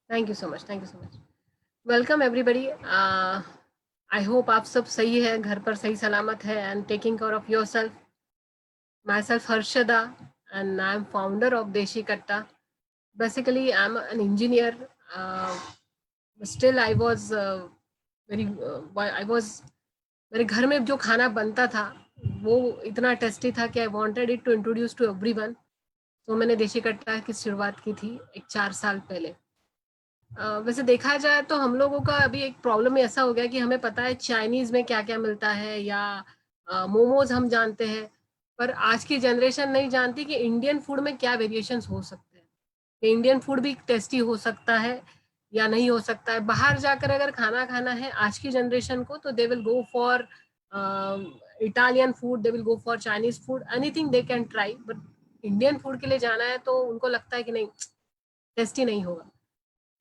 Thank you so much, thank you so much. Welcome everybody. I hope आप सब सही है, घर पर सही सलामत है and taking care of yourself. My self Harshada and I am founder of देशी कट्टा। Basically I am an engineer. Still I was very I was मेरे घर में जो खाना बनता था वो इतना टेस्टी था कि I wanted it to introduce to everyone. तो मैंने देशी कट्टा की शुरुआत की थी एक 4 साल पहले। वैसे देखा जाए तो हम लोगों का अभी एक प्रॉब्लम ऐसा हो गया कि हमें पता है चाइनीज में क्या क्या मिलता है, या मोमोज हम जानते हैं, पर आज की जनरेशन नहीं जानती कि इंडियन फूड में क्या वेरिएशंस हो सकते हैं। इंडियन फूड भी टेस्टी हो सकता है या नहीं हो सकता है। बाहर जाकर अगर खाना खाना है आज की जनरेशन को तो they will go for Italian food, they will go for Chinese food, anything they can try. But Indian food के लिए जाना है तो उनको लगता है कि नहीं, टेस्टी नहीं होगा।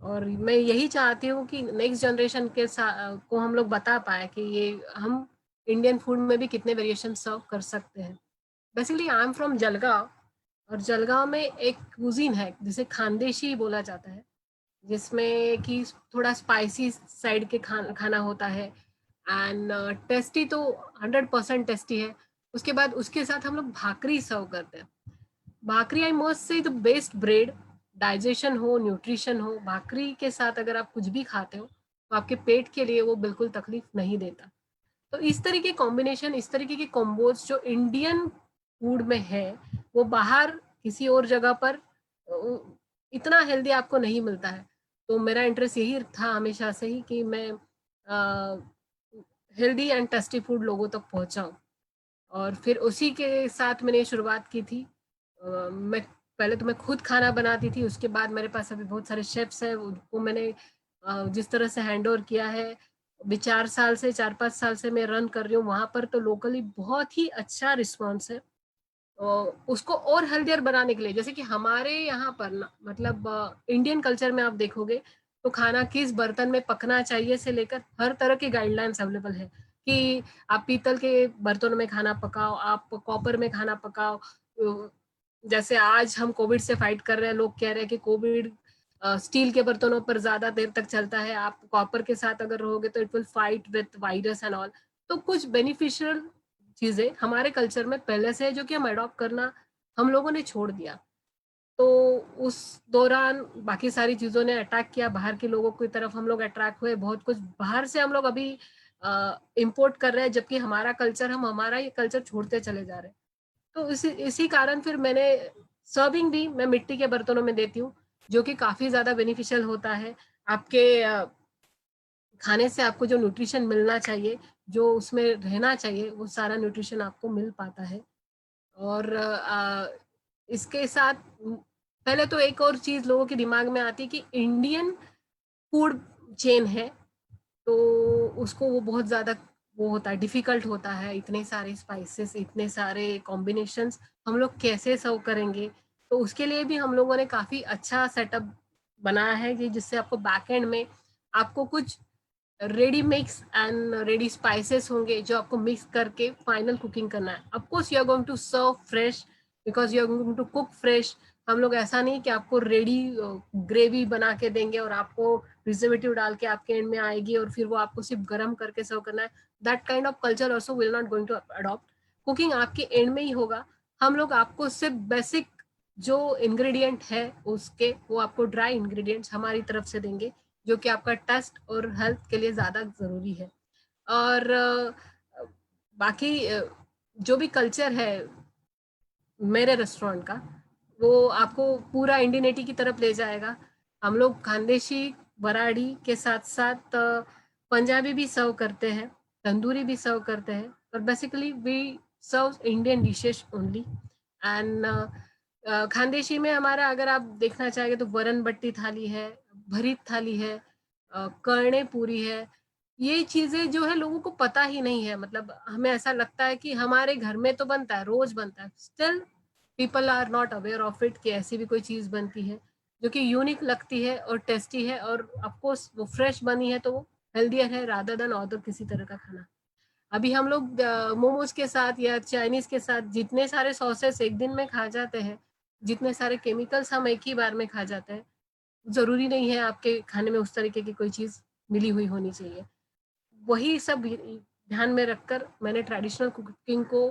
और मैं यही चाहती हूँ कि नेक्स्ट जनरेशन के साथ को हम लोग बता पाए कि ये हम इंडियन फूड में भी कितने वेरिएशन सर्व कर सकते हैं। Basically I am from Jalgaon, और जलगांव में एक कुजीन है जिसे खानदेशी बोला जाता है, जिसमें कि थोड़ा स्पाइसी साइड के खाना होता है एंड टेस्टी तो 100% टेस्टी है। उसके बाद उसके साथ हम लोग भाकरी सर्व करते हैं। Bhakri I must say the best bread, digestion हो, न्यूट्रिशन हो। भाकरी के साथ अगर आप कुछ भी खाते हो तो आपके पेट के लिए वो बिल्कुल तकलीफ नहीं देता। तो इस तरह के कॉम्बिनेशन, इस तरीके के कॉम्बोज जो इंडियन फूड में है, वो बाहर किसी और जगह पर इतना हेल्दी आपको नहीं मिलता है। तो मेरा इंटरेस्ट यही था हमेशा से ही कि मैं हेल्दी एंड टेस्टी फूड लोगों तक पहुंचाऊं। और फिर उसी के साथ मैंने शुरुआत की थी। मैं पहले तो मैं खुद खाना बनाती थी, उसके बाद मेरे पास अभी बहुत सारे शेफ्स हैं, उनको मैंने जिस तरह से हैंड ओवर किया है। अभी 4 साल से 4-5 साल से मैं रन कर रही हूँ वहाँ पर, तो लोकली बहुत ही अच्छा रिस्पॉन्स है। उसको और हेल्दियर बनाने के लिए, जैसे कि हमारे यहाँ पर ना, मतलब इंडियन कल्चर में आप देखोगे तो खाना किस बर्तन में पकना चाहिए से लेकर हर तरह की गाइडलाइंस अवेलेबल है कि आप पीतल के बर्तनों में खाना पकाओ, आप कॉपर में खाना पकाओ। जैसे आज हम कोविड से फाइट कर रहे हैं, लोग कह रहे हैं कि कोविड स्टील के बर्तनों पर ज्यादा देर तक चलता है, आप कॉपर के साथ अगर रहोगे तो it will fight with virus and all. तो कुछ बेनिफिशियल चीजें हमारे कल्चर में पहले से है जो कि हम अडॉप्ट करना हम लोगों ने छोड़ दिया। तो उस दौरान बाकी सारी चीजों ने अटैक किया, बाहर के लोगों की तरफ हम लोग अट्रैक्ट हुए, बहुत कुछ बाहर से हम लोग अभी इम्पोर्ट कर रहे हैं, जबकि हमारा कल्चर, हम हमारा ये कल्चर छोड़ते चले जा रहे हैं। तो इसी इसी कारण फिर मैंने सर्विंग भी मैं मिट्टी के बर्तनों में देती हूँ, जो कि काफी ज्यादा बेनिफिशियल होता है। आपके खाने से आपको जो न्यूट्रिशन मिलना चाहिए, जो उसमें रहना चाहिए, वो सारा न्यूट्रिशन आपको मिल पाता है। और इसके साथ पहले तो एक और चीज लोगों के दिमाग में आती है कि इंडियन फूड चेन है, तो उसको वो बहुत ज्यादा वो होता है, डिफिकल्ट होता है, इतने सारे स्पाइसेस, इतने सारे कॉम्बिनेशंस हम लोग कैसे सर्व करेंगे। तो उसके लिए भी हम लोगों ने काफी अच्छा सेटअप बनाया है कि जिससे आपको बैक एंड में आपको कुछ ready mix and ready spices होंगे जो आपको मिक्स करके फाइनल कुकिंग करना है। Of course you are going to serve fresh, because you are going to cook fresh. हम लोग ऐसा नहीं कि आपको रेडी ग्रेवी बना के देंगे और आपको प्रिजर्वेटिव डाल के आपके एंड में आएगी और फिर वो आपको सिर्फ गर्म करके सर्व करना है। That kind of culture also will not going to adopt. Cooking आपके एंड में ही होगा। हम लोग आपको सिर्फ बेसिक जो इंग्रेडिएंट है उसके, वो आपको ड्राई इंग्रेडिएंट्स हमारी तरफ से देंगे, जो कि आपका टेस्ट और हेल्थ के लिए ज़्यादा ज़रूरी है। और बाकी जो भी कल्चर है मेरे रेस्टोरेंट का, वो आपको पूरा इंडियनिटी की तरफ ले जाएगा। हम लोग खानदेशी वराड़ी के साथ साथ पंजाबी भी सर्व करते हैं, तंदूरी भी सर्व करते हैं, और basically we serve Indian dishes only. And Khandeshi में हमारा अगर आप देखना चाहेंगे तो वरन बट्टी थाली है, भरीत थाली है, कर्णे पूरी है। ये चीजें जो है लोगों को पता ही नहीं है, मतलब हमें ऐसा लगता है कि हमारे घर में तो बनता है, रोज बनता है, still people are not aware of it कि ऐसी भी कोई चीज बनती है जो कि यूनिक लगती है और टेस्टी है, और ऑफकोर्स वो फ्रेश बनी है तो वो हेल्दियर है रादर देन अदर किसी तरह का खाना। अभी हम लोग मोमोज के साथ या चाइनीज के साथ जितने सारे सॉसेस एक दिन में खा जाते हैं, जितने सारे केमिकल्स हम एक ही बार में खा जाते हैं, ज़रूरी नहीं है आपके खाने में उस तरीके की कोई चीज़ मिली हुई होनी चाहिए। वही सब ध्यान में रखकर मैंने ट्रेडिशनल कुकिंग को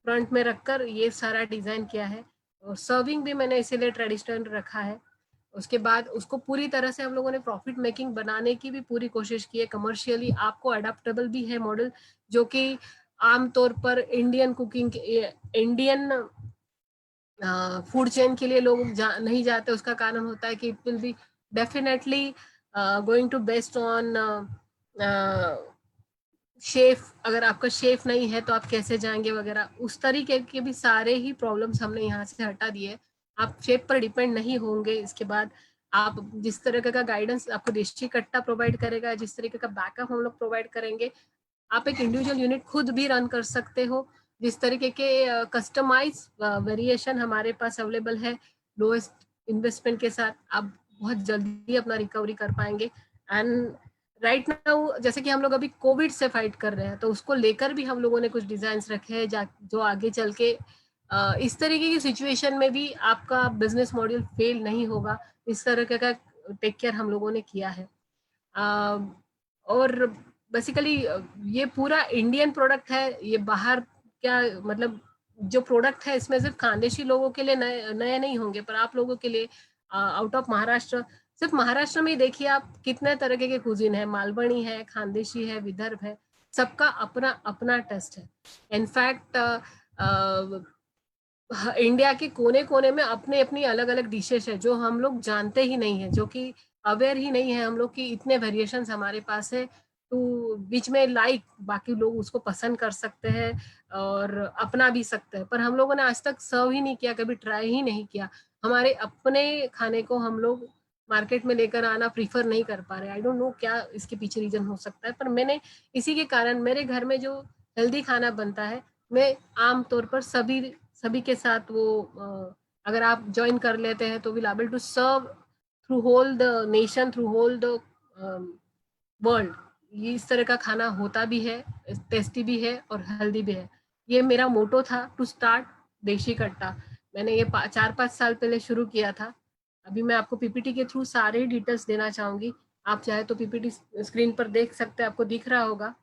फ्रंट में रखकर ये सारा डिज़ाइन किया है, और सर्विंग भी मैंने इसीलिए ट्रेडिशनल रखा है। उसके बाद उसको पूरी तरह से हम लोगों ने प्रॉफिट मेकिंग बनाने की भी पूरी कोशिश की है। कमर्शियली आपको अडेप्टेबल भी है मॉडल, जो कि आमतौर पर Indian cooking, Indian food chain के लिए लोग नहीं जाते। उसका कारण होता है कि it will be definitely going to based on chef. अगर आपका शेफ नहीं है तो आप कैसे जाएंगे वगैरह, उस तरीके के भी सारे ही प्रॉब्लम्स हमने यहाँ से हटा दिए। आप शेफ पर डिपेंड नहीं होंगे। इसके बाद आप जिस तरह का गाइडेंस आपको देशी कट्टा प्रोवाइड करेगा, जिस तरीके का बैकअप हम लोग प्रोवाइड करेंगे, आप एक इंडिविजुअल यूनिट खुद भी रन कर सकते हो। जिस तरीके के कस्टमाइज वेरिएशन हमारे पास अवेलेबल है, लोएस्ट इन्वेस्टमेंट के साथ आप बहुत जल्दी अपना रिकवरी कर पाएंगे। एंड राइट नाउ जैसे कि हम लोग अभी कोविड से फाइट कर रहे हैं, तो उसको लेकर भी हम लोगों ने कुछ डिजाइन रखे हैं जो आगे चल के इस तरीके की सिचुएशन में भी आपका बिजनेस मॉडल फेल नहीं होगा। इस तरह का टेक केयर हम लोगों ने किया है। और बेसिकली ये पूरा इंडियन प्रोडक्ट है। ये बाहर क्या मतलब, जो प्रोडक्ट है इसमें सिर्फ खानदेशी लोगों के लिए नए नहीं होंगे, पर आप लोगों के लिए आउट ऑफ महाराष्ट्र, सिर्फ महाराष्ट्र में ही देखिए आप कितने तरह के कुजीन है। मालवणी है, खानदेशी है, विदर्भ है, सबका अपना अपना टेस्ट है। इनफैक्ट इंडिया के कोने कोने में अपने अपनी अलग अलग डिशेस है जो हम लोग जानते ही नहीं है, जो कि अवेयर ही नहीं है हम लोग की इतने वेरिएशंस हमारे पास है। तो बीच में बाकी लोग उसको पसंद कर सकते हैं और अपना भी सकते हैं, पर हम लोगों ने आज तक सर्व ही नहीं किया, कभी ट्राई ही नहीं किया। हमारे अपने खाने को हम लोग मार्केट में लेकर आना प्रीफर नहीं कर पा रहे। आई डोंट नो क्या इसके पीछे रीजन हो सकता है, पर मैंने इसी के कारण मेरे घर में जो हेल्दी खाना बनता है, मैं आमतौर पर सभी के साथ वो अगर आप ज्वाइन कर लेते हैं तो will able to serve through whole the nation, through whole the world. ये इस तरह का खाना होता भी है, टेस्टी भी है और हेल्दी भी है। ये मेरा मोटो था टू स्टार्ट देशी कट्टा। मैंने ये 4-5 साल पहले शुरू किया था। अभी मैं आपको पीपीटी के थ्रू सारे डिटेल्स देना चाहूंगी। आप चाहे तो पीपीटी स्क्रीन पर देख सकते हैं, आपको दिख रहा होगा।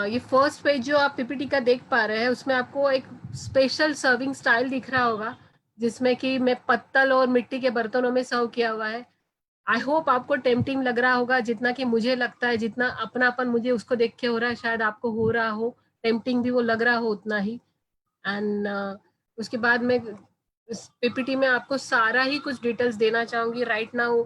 ये फर्स्ट पेज जो आप पीपीटी का देख पा रहे हैं, उसमें आपको एक स्पेशल सर्विंग स्टाइल दिख रहा होगा, जिसमें कि मैं पत्तल और मिट्टी के बर्तनों में सर्व किया हुआ है। आई होप आपको टेम्पटिंग लग रहा होगा, जितना कि मुझे लगता है, जितना अपनापन मुझे उसको देख के हो रहा है, शायद आपको हो रहा हो, टेम्पटिंग भी वो लग रहा हो उतना ही। एंड उसके बाद में इस पीपीटी में आपको सारा ही कुछ डिटेल्स देना चाहूंगी। राइट नाउ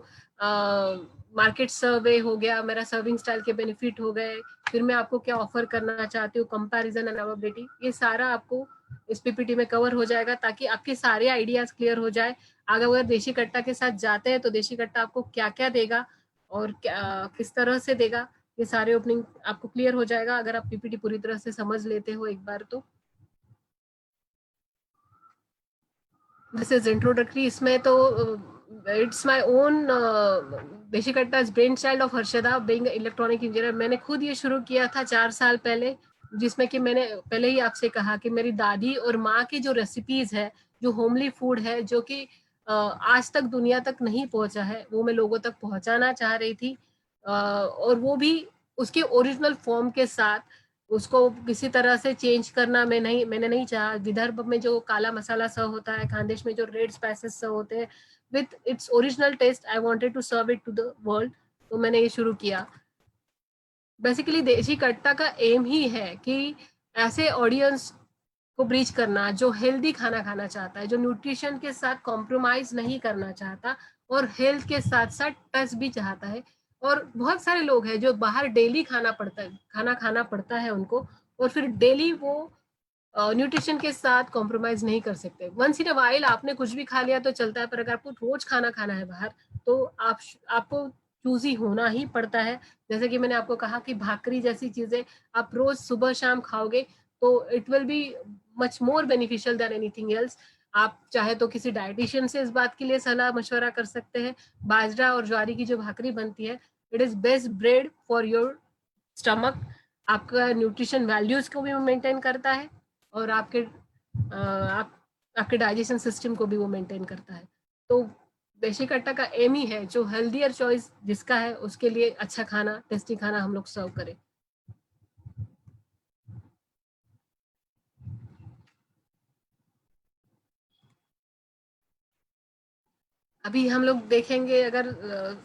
मार्केट सर्वे हो गया, मेरा सर्विंग स्टाइल के बेनिफिट हो गए, फिर मैं आपको क्या ऑफर करना चाहती हूँ, कंपैरिजन एंड अवेलेबिलिटी, ये सारा आपको इस पीपीटी में कवर हो जाएगा, ताकि आपके सारे आइडियाज क्लियर हो जाए। अगर देशी कट्टा के साथ जाते हैं तो देशी कट्टा आपको क्या क्या देगा और किस तरह से देगा, ये सारे ओपनिंग आपको क्लियर हो जाएगा अगर आप पीपीटी पूरी तरह से समझ लेते हो एक बार तो। This is introductory. इसमें तो इट्स माय ओन बेसिक कट्टा brain child of Harshada being electronic engineer. मैंने खुद ये शुरू किया था 4 साल पहले, जिसमें कि मैंने पहले ही आपसे कहा कि मेरी दादी और माँ की जो रेसिपीज है, जो होमली फूड है, जो कि आज तक दुनिया तक नहीं पहुंचा है, वो मैं लोगों तक पहुंचाना चाह रही थी। और वो भी उसके ओरिजिनल फॉर्म के साथ, उसको किसी तरह से चेंज करना मैंने नहीं चाहा। विदर्भ में जो काला मसाला सर्व होता है, खानदेश में जो रेड स्पाइसेस सर्व होते हैं, with its original taste, I wanted to serve it to the world. तो मैंने ये शुरू किया। बेसिकली देशी कट्टा का एम ही है कि ऐसे ऑडियंस को ब्रीच करना जो हेल्दी खाना खाना चाहता है, जो न्यूट्रिशन के साथ कॉम्प्रोमाइज नहीं करना चाहता और हेल्थ के साथ साथ टच भी चाहता है। और बहुत सारे लोग हैं जो बाहर डेली खाना खाना पड़ता है उनको, और फिर डेली वो न्यूट्रिशन के साथ कॉम्प्रोमाइज नहीं कर सकते। वंस इन अ वाइल आपने कुछ भी खा लिया तो चलता है, पर अगर आपको रोज खाना खाना है बाहर, तो आपको चूजी होना ही पड़ता है। जैसे कि मैंने आपको कहा कि भाकरी जैसी चीजें आप रोज सुबह शाम खाओगे तो it will be much more beneficial than anything else. आप चाहे तो किसी डाइटिशियन से इस बात के लिए सलाह मशवरा कर सकते हैं। बाजरा और ज्वारी की जो भाकरी बनती है, it is best bread for your stomach. आपका न्यूट्रिशन वैल्यूज को भी मेंटेन करता है और आपके आप आपके डाइजेशन सिस्टम को भी वो मेंटेन करता है। तो देशी कट्टा का एम ही है जो हेल्दियर चॉइस जिसका है उसके लिए अच्छा खाना, टेस्टी खाना हम लोग सर्व करें। अभी हम लोग देखेंगे, अगर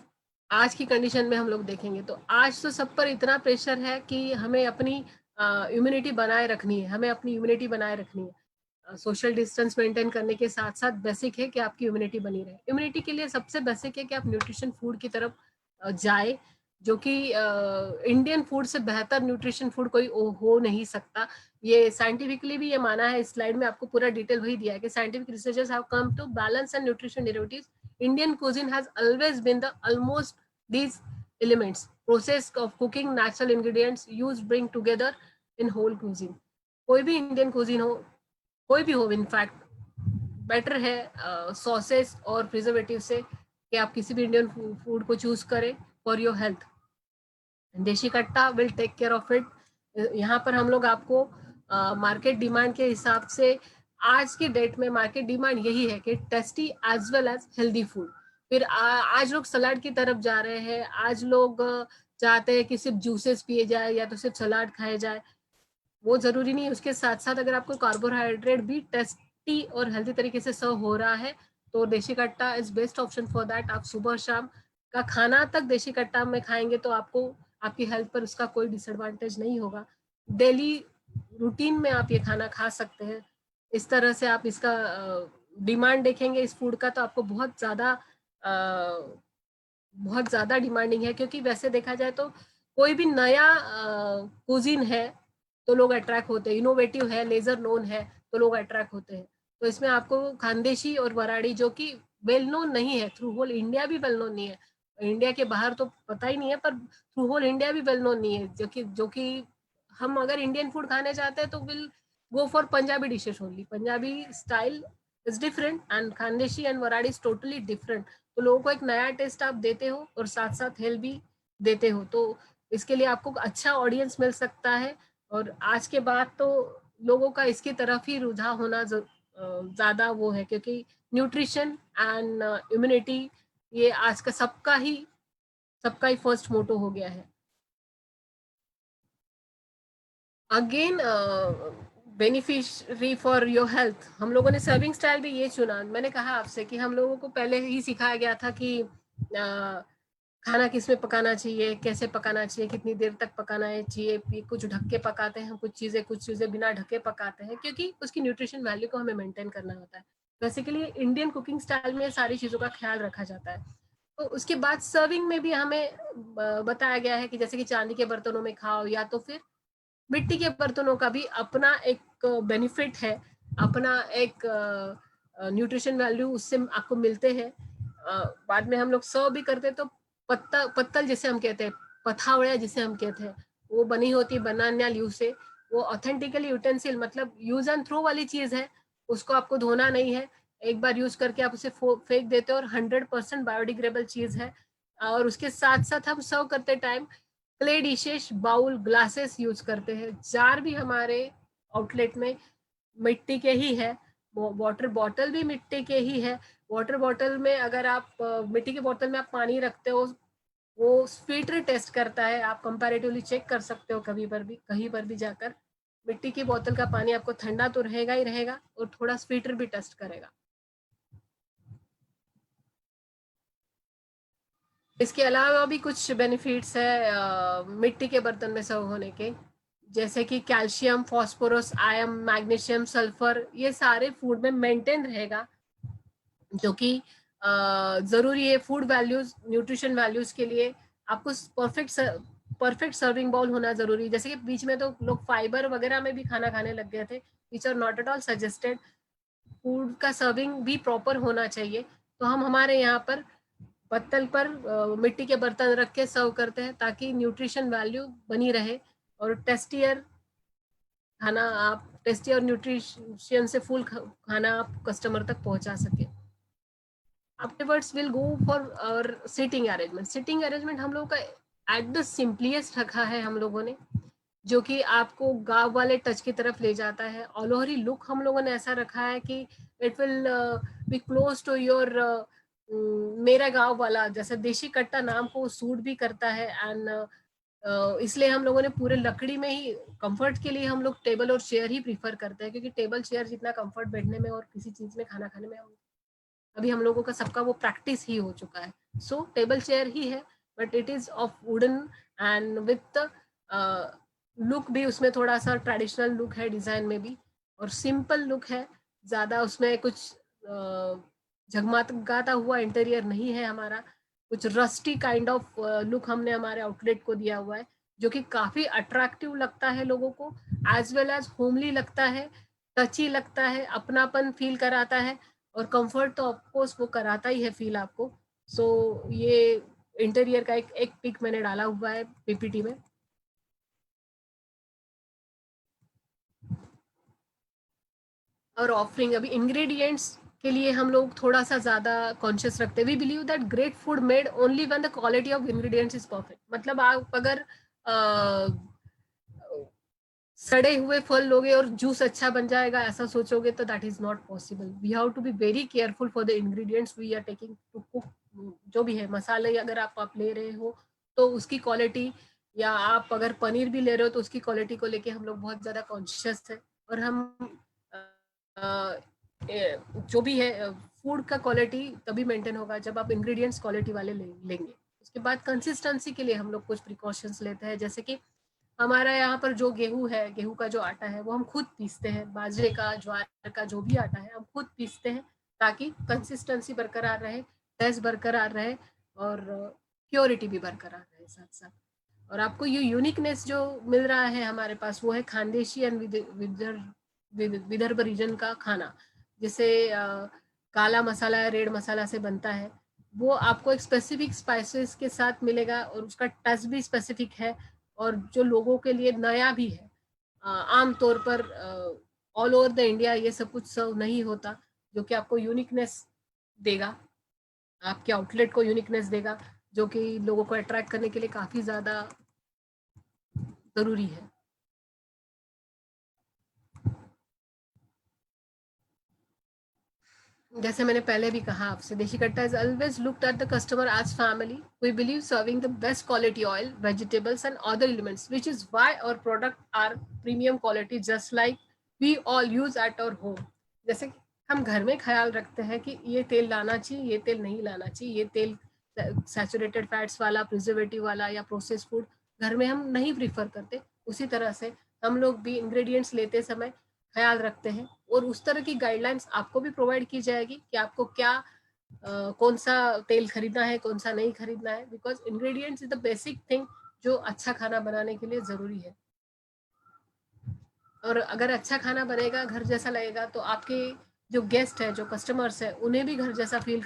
आज की कंडीशन में हम लोग देखेंगे तो आज तो सब पर इतना प्रेशर है कि हमें अपनी इम्यूनिटी बनाए रखनी है, हमें अपनी इम्यूनिटी बनाए रखनी है। सोशल डिस्टेंस मेंटेन करने के साथ साथ बेसिक है कि आपकी इम्यूनिटी बनी रहे। इम्यूनिटी के लिए सबसे बेसिक है कि आप न्यूट्रिशन फूड की तरफ जाए, जो कि इंडियन फूड से बेहतर न्यूट्रिशन फूड कोई हो नहीं सकता। ये साइंटिफिकली भी ये माना है, इस स्लाइड में आपको पूरा डिटेल वही दिया है कि scientific researchers have come to balance and nutrition derivatives. Indian cuisine has always been the almost these elements. Process of cooking, natural ingredients used bring together in whole cuisine. कोई भी Indian cuisine हो, कोई भी हो, in fact better है sauces और preservative से कि आप किसी भी इंडियन फूड को चूज करें for your health. Desi Katta will take care of it. यहाँ पर हम लोग आपको मार्केट डिमांड के हिसाब से, आज की डेट में मार्केट डिमांड यही है कि tasty as well as healthy food. फिर आज लोग सलाद की तरफ जा रहे हैं, आज लोग चाहते हैं कि सिर्फ जूसेस पिए जाए या तो सिर्फ सलाद खाए जाए। वो जरूरी नहीं है, उसके साथ साथ अगर आपको कार्बोहाइड्रेट भी टेस्टी और हेल्दी तरीके से सर्व हो रहा है तो देशी Katta is best option for that. आप सुबह शाम का खाना तक देशी कट्टा में खाएंगे तो आपको आपकी हेल्थ पर उसका कोई डिसएडवांटेज नहीं होगा। डेली रूटीन में आप ये खाना खा सकते हैं। इस तरह से आप इसका डिमांड देखेंगे इस फूड का तो आपको बहुत ज़्यादा डिमांडिंग है, क्योंकि वैसे देखा जाए तो कोई भी नया कुजीन है तो लोग अट्रैक्ट होते हैं, इनोवेटिव है, लेजर नोन है तो लोग अट्रैक्ट होते हैं। तो इसमें आपको खानदेशी और वराड़ी जो कि वेल नोन नहीं है, थ्रू होल इंडिया भी वेल नोन नहीं है, इंडिया के बाहर तो पता ही नहीं है, पर थ्रू होल इंडिया भी वेल नोन नहीं है, जो कि हम अगर इंडियन फूड खाने चाहते हैं तो will go for Punjabi dishes only. Punjabi style is different and Khandeshi and Varadi is totally different. तो लोगों को एक नया टेस्ट आप देते हो और साथ साथ हेल्थ भी देते हो, तो इसके लिए आपको अच्छा ऑडियंस मिल सकता है। और आज के बाद तो लोगों का इसकी तरफ ही रुझान होना ज़्यादा वो है, क्योंकि न्यूट्रिशन एंड इम्यूनिटी ये आज का सबका ही फर्स्ट मोटो हो गया है। Again beneficiary for your health, हम लोगों ने सर्विंग स्टाइल भी ये चुना। मैंने कहा आपसे कि हम लोगों को पहले ही सिखाया गया था कि खाना किस में पकाना चाहिए, कैसे पकाना चाहिए, कितनी देर तक पकाना है चाहिए। कुछ ढक के पकाते हैं, कुछ चीज़ें बिना ढके पकाते हैं, क्योंकि उसकी न्यूट्रिशन वैल्यू को हमें मेंटेन करना होता है। बेसिकली इंडियन कुकिंग स्टाइल में सारी चीज़ों का ख्याल रखा जाता है। तो उसके बाद सर्विंग में भी हमें बताया गया है कि जैसे कि चांदी के बर्तनों में खाओ या तो फिर मिट्टी के बर्तनों का भी अपना एक बेनिफिट है, अपना एक न्यूट्रिशन वैल्यू उससे आपको मिलते हैं। बाद में हम लोग सर्व भी करते तो पत्तल जिसे हम कहते हैं, पथावड़ा जिसे हम कहते हैं, वो बनी होती बनाना ल्यू से। वो ऑथेंटिकली यूटेंसिल मतलब यूज एंड थ्रो वाली चीज है, उसको आपको धोना नहीं है, एक बार यूज करके आप उसे फेंक देते हो और 100% बायोडिग्रेडेबल चीज है। और उसके साथ साथ हम सर्व करते time clay dishes, bowl, glasses use करते हैं। जार भी हमारे आउटलेट में मिट्टी के ही है, वाटर बॉटल भी मिट्टी के ही है। वाटर बॉटल में अगर आप मिट्टी के बोतल में आप पानी रखते हो, वो फिल्टर टेस्ट करता है, आप कंपैरेटिवली चेक कर सकते हो कहीं पर भी जाकर। मिट्टी की बोतल का पानी आपको ठंडा तो रहेगा ही रहेगा और थोड़ा फिल्टर भी टेस्ट करेगा। इसके अलावा भी कुछ बेनिफिट्स है मिट्टी के बर्तन में सर्व होने के, जैसे कि calcium, phosphorus, iron, magnesium, sulphur, ये सारे फूड में मेंटेन रहेगा, जो कि जरूरी है फूड वैल्यूज, न्यूट्रिशन वैल्यूज के लिए। आपको परफेक्ट सर्विंग बाउल होना जरूरी है। जैसे कि बीच में तो लोग फाइबर वगैरह में भी खाना खाने लग गए थे, which are not at all suggested. Food का सर्विंग भी प्रॉपर होना चाहिए। तो हम हमारे यहाँ पर पत्तल पर मिट्टी के बर्तन रख के सर्व करते हैं ताकि न्यूट्रिशन वैल्यू बनी रहे और टेस्टी और न्यूट्रिशन से फुल खाना आप कस्टमर तक पहुंचा सके। आफ्टरवर्ड्स विल गो फॉर और सिटिंग अरेंजमेंट। सिटिंग अरेंजमेंट हम लोगों का एट द सिंपलीस्ट रखा है हम लोगों ने। जो कि आपको गाँव वाले टच की तरफ ले जाता है। ऑल ओवर ही लुक हम लोगों ने ऐसा रखा है कि it will be close to your मेरा गाँव वाला, जैसे देशी कट्टा नाम को सूट भी करता है। एंड इसलिए हम लोगों ने पूरे लकड़ी में ही, कंफर्ट के लिए हम लोग टेबल और चेयर ही प्रीफर करते हैं, क्योंकि टेबल चेयर जितना कंफर्ट बैठने में और किसी चीज में खाना खाने में अभी हम लोगों का सबका वो प्रैक्टिस ही हो चुका है। सो टेबल चेयर ही है, but it is of wooden and with look भी उसमें थोड़ा सा ट्रेडिशनल लुक है डिजाइन में भी, और सिंपल लुक है। ज्यादा उसमें कुछ झगमगाता हुआ इंटीरियर नहीं है हमारा। कुछ रस्टी काइंड ऑफ लुक हमने हमारे आउटलेट को दिया हुआ है, जो कि काफी अट्रैक्टिव लगता है लोगों को, एज वेल एज होमली लगता है, टची लगता है, अपनापन फील कराता है, और कंफर्ट तो ऑफकोर्स वो कराता ही है फील आपको। सो ये इंटीरियर का एक पिक मैंने डाला हुआ है पीपीटी में। और ऑफरिंग, अभी इंग्रेडिएंट्स के लिए हम लोग थोड़ा सा ज्यादा कॉन्शियस रखते हैं। We believe that great food made only when the quality of ingredients is perfect. मतलब आप अगर सड़े हुए फल लोगे और जूस अच्छा बन जाएगा ऐसा सोचोगे तो that is not possible. We have to be very careful for the ingredients we are taking to cook. जो भी है मसाले अगर आप ले रहे हो तो उसकी क्वालिटी, या आप अगर पनीर भी ले रहे हो तो उसकी क्वालिटी को लेके हम लोग बहुत ज्यादा कॉन्शियस है। और हम जो भी है फूड का क्वालिटी तभी मेंटेन होगा जब आप इंग्रेडिएंट्स क्वालिटी वाले लेंगे। उसके बाद कंसिस्टेंसी के लिए हम लोग कुछ प्रिकॉशंस लेते हैं, जैसे कि हमारा यहाँ पर जो गेहूं है, गेहूं का जो आटा है वो हम खुद पीसते हैं। बाजरे का, ज्वार का जो भी आटा है हम खुद पीसते हैं, ताकि कंसिस्टेंसी बरकरार रहे, टेस्ट बरकरार रहे, और प्योरिटी भी बरकरार रहे साथ साथ। और आपको ये यूनिकनेस जो मिल रहा है हमारे पास वो है खानदेशी एंड विदर्भ रीजन का खाना। जैसे काला मसाला या रेड मसाला से बनता है, वो आपको एक स्पेसिफिक स्पाइसेस के साथ मिलेगा और उसका टेस्ट भी स्पेसिफिक है, और जो लोगों के लिए नया भी है। आम तौर पर ऑल ओवर द इंडिया ये सब कुछ सर्व नहीं होता, जो कि आपको यूनिकनेस देगा, आपके आउटलेट को यूनिकनेस देगा, जो कि लोगों को अट्रैक्ट करने के लिए काफी ज्यादा जरूरी है। जैसे मैंने पहले भी कहा आपसे, Desi Katta is always looked at the customer as family. We believe serving the best quality oil, vegetables and other elements, which is why our product are premium quality, just like we all use at our home। जैसे कि हम घर में ख्याल रखते हैं कि ये तेल लाना चाहिए, ये तेल नहीं लाना चाहिए, ये तेल सैचुरेटेड फैट्स वाला, प्रिजर्वेटिव वाला या प्रोसेस फूड घर में हम नहीं प्रीफर करते। उसी तरह से हम लोग भी इंग्रेडिएंट्स लेते समय ख्याल रखते हैं, और उस तरह की गाइडलाइंस आपको भी प्रोवाइड की जाएगी कि आपको क्या कौन सा तेल खरीदना है, कौन सा नहीं खरीदना है, because ingredients is the basic thing जो अच्छा खाना बनाने के लिए जरूरी है। और अगर अच्छा खाना बनेगा, घर जैसा लगेगा, तो आपके जो गेस्ट है, जो कस्टमर्स है, उन्हें भी घर जैसा फील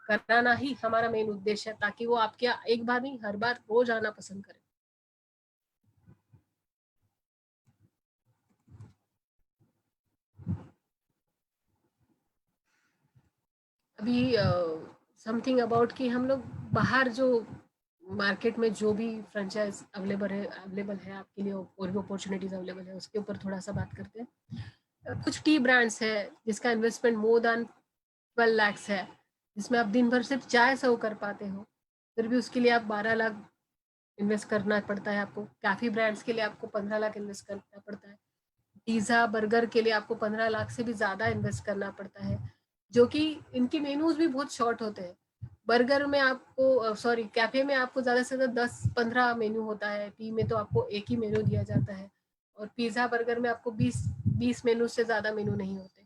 कराना ही हमारा मेन उद्देश्य है, ताकि वो आपके एक बार नहीं हर बार रोज आना पसंद करें। अभी समथिंग अबाउट कि हम लोग बाहर जो मार्केट में जो भी फ्रेंचाइज अवेलेबल है आपके लिए, और भी अपॉर्चुनिटीज अवेलेबल है, उसके ऊपर थोड़ा सा बात करते हैं। कुछ टी ब्रांड्स है जिसका इन्वेस्टमेंट मोर देन 12 lakhs है, जिसमें आप दिन भर सिर्फ चाय सर्व कर पाते हो, फिर भी उसके लिए आप 12 लाख इन्वेस्ट करना पड़ता है आपको। कैफी ब्रांड्स के लिए आपको 15 लाख इन्वेस्ट करना पड़ता है। पिज्ज़ा बर्गर के लिए आपको 15 लाख से भी ज़्यादा इन्वेस्ट करना पड़ता है, जो कि इनके मेनूज भी बहुत शॉर्ट होते हैं। बर्गर में आपको, सॉरी, कैफे में आपको ज़्यादा से ज़्यादा 10-15 मेनू होता है, टी में तो आपको एक ही मेनू दिया जाता है, और पिज़्ज़ा बर्गर में आपको 20 मेनू से ज़्यादा मेनू नहीं होते।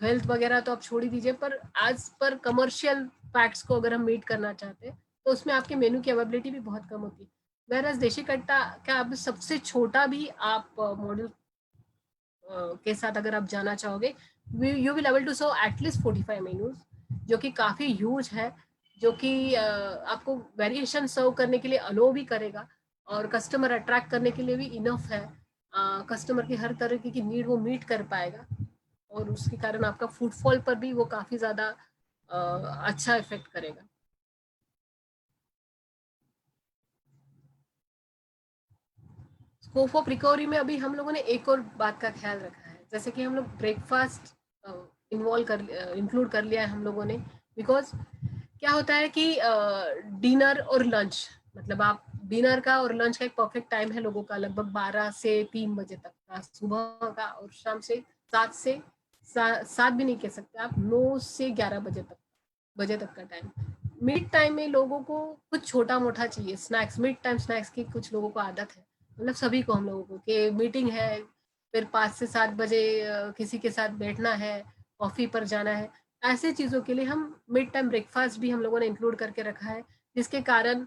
हेल्थ वगैरह तो आप छोड़ ही दीजिए, पर आज पर कमर्शियल फैक्ट्स को अगर हम मीट करना चाहते हैं तो उसमें आपके मेनू की अवेबिलिटी भी बहुत कम होती है। वेयर देशी कट्टा का अब सबसे छोटा भी आप मॉडल के साथ अगर आप जाना चाहोगे, you will able to serve at least 45 menus, जो कि काफ़ी ह्यूज है, जो कि आपको वेरिएशन सर्व करने के लिए अलो भी करेगा, और कस्टमर अट्रैक्ट करने के लिए भी इनफ है। कस्टमर की हर तरह की नीड वो मीट कर पाएगा, और उसके कारण आपका फुटफॉल पर भी वो काफ़ी ज़्यादा अच्छा इफेक्ट करेगा। स्कोप ऑफ रिकवरी में अभी हम लोगों ने एक और बात का ख्याल रखा है, जैसे कि हम लोग ब्रेकफास्ट इंक्लूड कर लिया है हम लोगों ने, बिकॉज क्या होता है कि डिनर और लंच, मतलब आप डिनर का और लंच का एक परफेक्ट टाइम है लोगों का, लगभग 12 से 3 बजे तक का सुबह का, और शाम से 7 भी नहीं कह सकते आप, 9 से 11 बजे तक का टाइम। मिड टाइम में लोगों को कुछ छोटा मोटा चाहिए, स्नैक्स, मिड टाइम स्नैक्स की कुछ लोगों को आदत है, मतलब सभी को, हम लोगों को, कि मीटिंग है, फिर 5 से 7 बजे किसी के साथ बैठना है, कॉफी पर जाना है, ऐसे चीज़ों के लिए हम मिड टाइम ब्रेकफास्ट भी हम लोगों ने इंक्लूड करके रखा है, जिसके कारण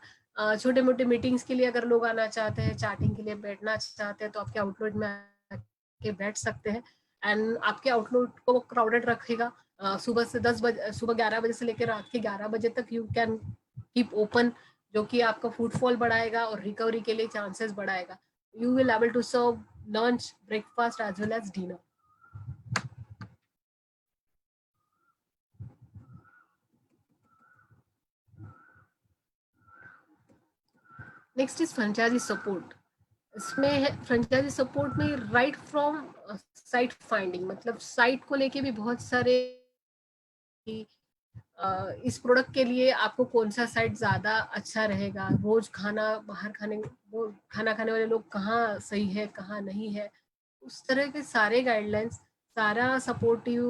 छोटे मोटे मीटिंग्स के लिए अगर लोग आना चाहते हैं, चैटिंग के लिए बैठना चाहते हैं, तो आपके आउटलेट में आके बैठ सकते हैं। एंड आपके आउटलेट को क्राउडेड रखेगा, सुबह 11 बजे से लेकर रात के 11 बजे तक यू कैन कीप ओपन, जो कि आपका फुटफॉल बढ़ाएगा और रिकवरी के लिए चांसेस बढ़ाएगा। You will able to serve lunch, breakfast as well as dinner. Next is franchisee support. इसमें है फ्रेंचाइजी सपोर्ट में राइट फ्रॉम साइट फाइंडिंग, मतलब साइट को लेके भी बहुत सारे, इस प्रोडक्ट के लिए आपको कौन सा साइट ज़्यादा अच्छा रहेगा, रोज खाना बाहर खाना खाने वाले लोग कहाँ सही है कहाँ नहीं है, उस तरह के सारे गाइडलाइंस, सारा सपोर्टिव,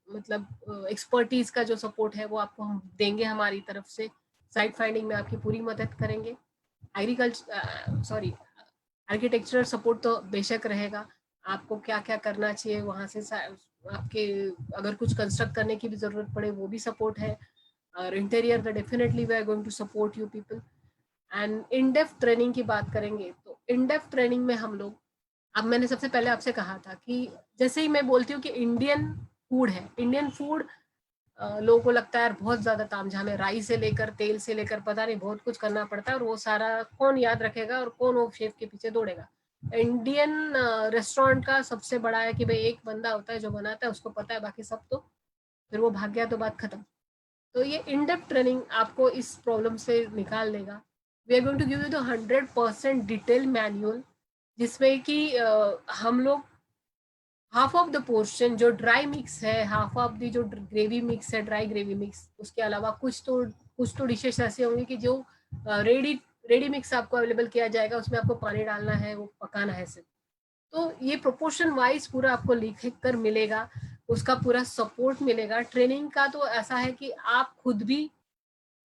मतलब एक्सपर्टीज का जो सपोर्ट है वो आपको हम देंगे हमारी तरफ से। साइट फाइंडिंग में आपकी पूरी मदद करेंगे। आर्किटेक्चरल सपोर्ट तो बेशक रहेगा, आपको क्या क्या करना चाहिए वहाँ से, आपके अगर कुछ कंस्ट्रक्ट करने की भी ज़रूरत पड़े वो भी सपोर्ट है, और इंटीरियर का definitely we are going to support you people. And in depth training की बात करेंगे तो इन डेप्थ ट्रेनिंग में हम लोग, अब मैंने सबसे पहले आपसे कहा था कि जैसे ही मैं बोलती हूँ कि इंडियन फूड है, इंडियन फूड लोगों को लगता है यार बहुत ज्यादा तामझाम है, राई से लेकर तेल से लेकर पता नहीं बहुत कुछ करना पड़ता है, और वो सारा कौन याद रखेगा और कौन वो शेफ के पीछे दौड़ेगा। इंडियन रेस्टोरेंट का सबसे बड़ा है कि भाई एक बंदा होता है जो बनाता है, उसको पता है, बाकी सब तो फिर वो भाग गया तो बात खत्म। तो ये इन डेप्थ ट्रेनिंग आपको इस प्रॉब्लम से निकाल देगा। We are going to give you the 100% detail manual, जिसमें कि हम लोग हाफ ऑफ द पोर्शन जो ड्राई मिक्स है, हाफ ऑफ द जो ग्रेवी मिक्स है, ड्राई ग्रेवी मिक्स, उसके अलावा कुछ तो डिशेस ऐसे होंगे कि जो रेडी रेडी मिक्स आपको अवेलेबल किया जाएगा, उसमें आपको पानी डालना है, वो पकाना है सिर्फ। तो ये प्रोपोर्शन वाइज पूरा आपको लिख कर मिलेगा, उसका पूरा सपोर्ट मिलेगा। ट्रेनिंग का तो ऐसा है कि आप खुद भी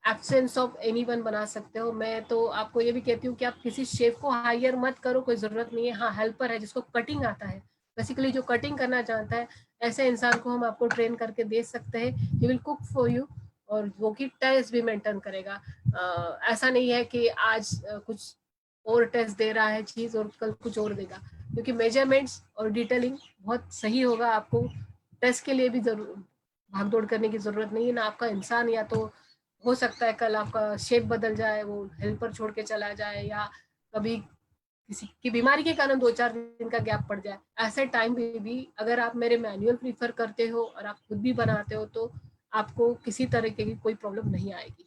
एब्सेंस ऑफ एनीवन बना सकते हो। मैं तो आपको ये भी कहती हूँ कि आप किसी शेफ को हायर मत करो, कोई ज़रूरत नहीं है। हाँ, हेल्पर है जिसको कटिंग आता है, बेसिकली जो कटिंग करना चाहता है, ऐसे इंसान को हम आपको ट्रेन करके दे सकते हैं। He will cook for you, और वो की टेस्ट भी मेंटेन करेगा। ऐसा नहीं है कि आज कुछ और टेस्ट दे रहा है चीज़ और कल कुछ और देगा, क्योंकि मेजरमेंट्स और डिटेलिंग बहुत सही होगा। आपको टेस्ट के लिए भी जरूर भाग दौड़ करने की ज़रूरत नहीं है ना। आपका इंसान, या तो हो सकता है कल आपका शेप बदल जाए, वो हेल्पर छोड़ के चला जाए, या कभी किसी की बीमारी के कारण 2-4 दिन का गैप पड़ जाए। ऐसे टाइम में भी अगर आप मेरे मैनुअल प्रीफर करते हो और आप खुद भी बनाते हो, तो आपको किसी तरह की कोई प्रॉब्लम नहीं आएगी।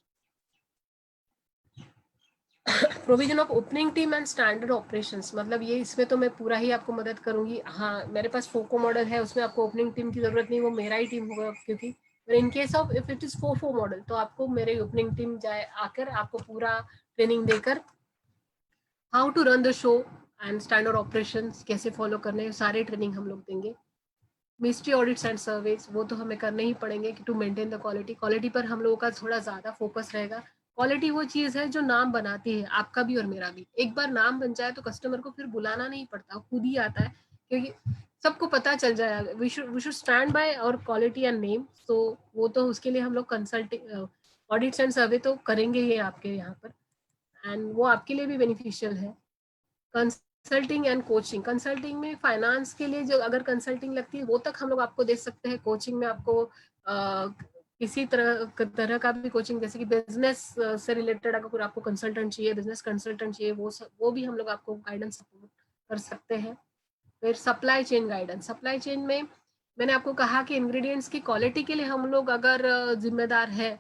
Provision of opening team and standard operations, मतलब ये इसमें तो मैं पूरा ही आपको मदद करूंगी। हाँ, मेरे पास फोको मॉडल है, उसमें आपको ओपनिंग टीम की जरूरत नहीं, वो मेरा ही टीम होगा, क्योंकि in case of if it is फोफो model, तो आपको मेरे ओपनिंग टीम जाए आकर आपको पूरा ट्रेनिंग देकर how to run the show and standard operations कैसे फॉलो करने, सारे ट्रेनिंग हम लोग देंगे। मिस्ट्री ऑडिट्स एंड सर्वेज, वो तो हमें करने ही पड़ेंगे कि to maintain the quality. Quality पर हम लोगों का थोड़ा ज़्यादा फोकस रहेगा। क्वालिटी वो चीज़ है जो नाम बनाती है, आपका भी और मेरा भी। एक बार नाम बन जाए तो कस्टमर को फिर बुलाना नहीं पड़ता, खुद ही आता है, क्योंकि सबको पता चल जाए। वी शुड स्टैंड बाय और क्वालिटी एंड नेम। तो वो तो उसके लिए हम लोग कंसल्टिंग ऑडिट्स एंड सर्वे तो करेंगे ही आपके यहाँ पर, एंड वो आपके लिए भी बेनिफिशियल है। कंसल्टिंग एंड कोचिंग, कंसल्टिंग में फाइनेंस के लिए जो अगर कंसल्टिंग लगती है वो तक हम लोग आपको दे सकते हैं। कोचिंग में आपको किसी तरह का भी कोचिंग, जैसे कि बिजनेस से रिलेटेड अगर आपको कंसल्टेंट चाहिए, बिजनेस कंसल्टेंट चाहिए, वो भी हम लोग आपको गाइडेंस सपोर्ट कर सकते हैं। फिर supply chain guidance, supply chain में मैंने आपको कहा कि इंग्रेडिएंट्स की क्वालिटी के लिए हम लोग अगर जिम्मेदार है,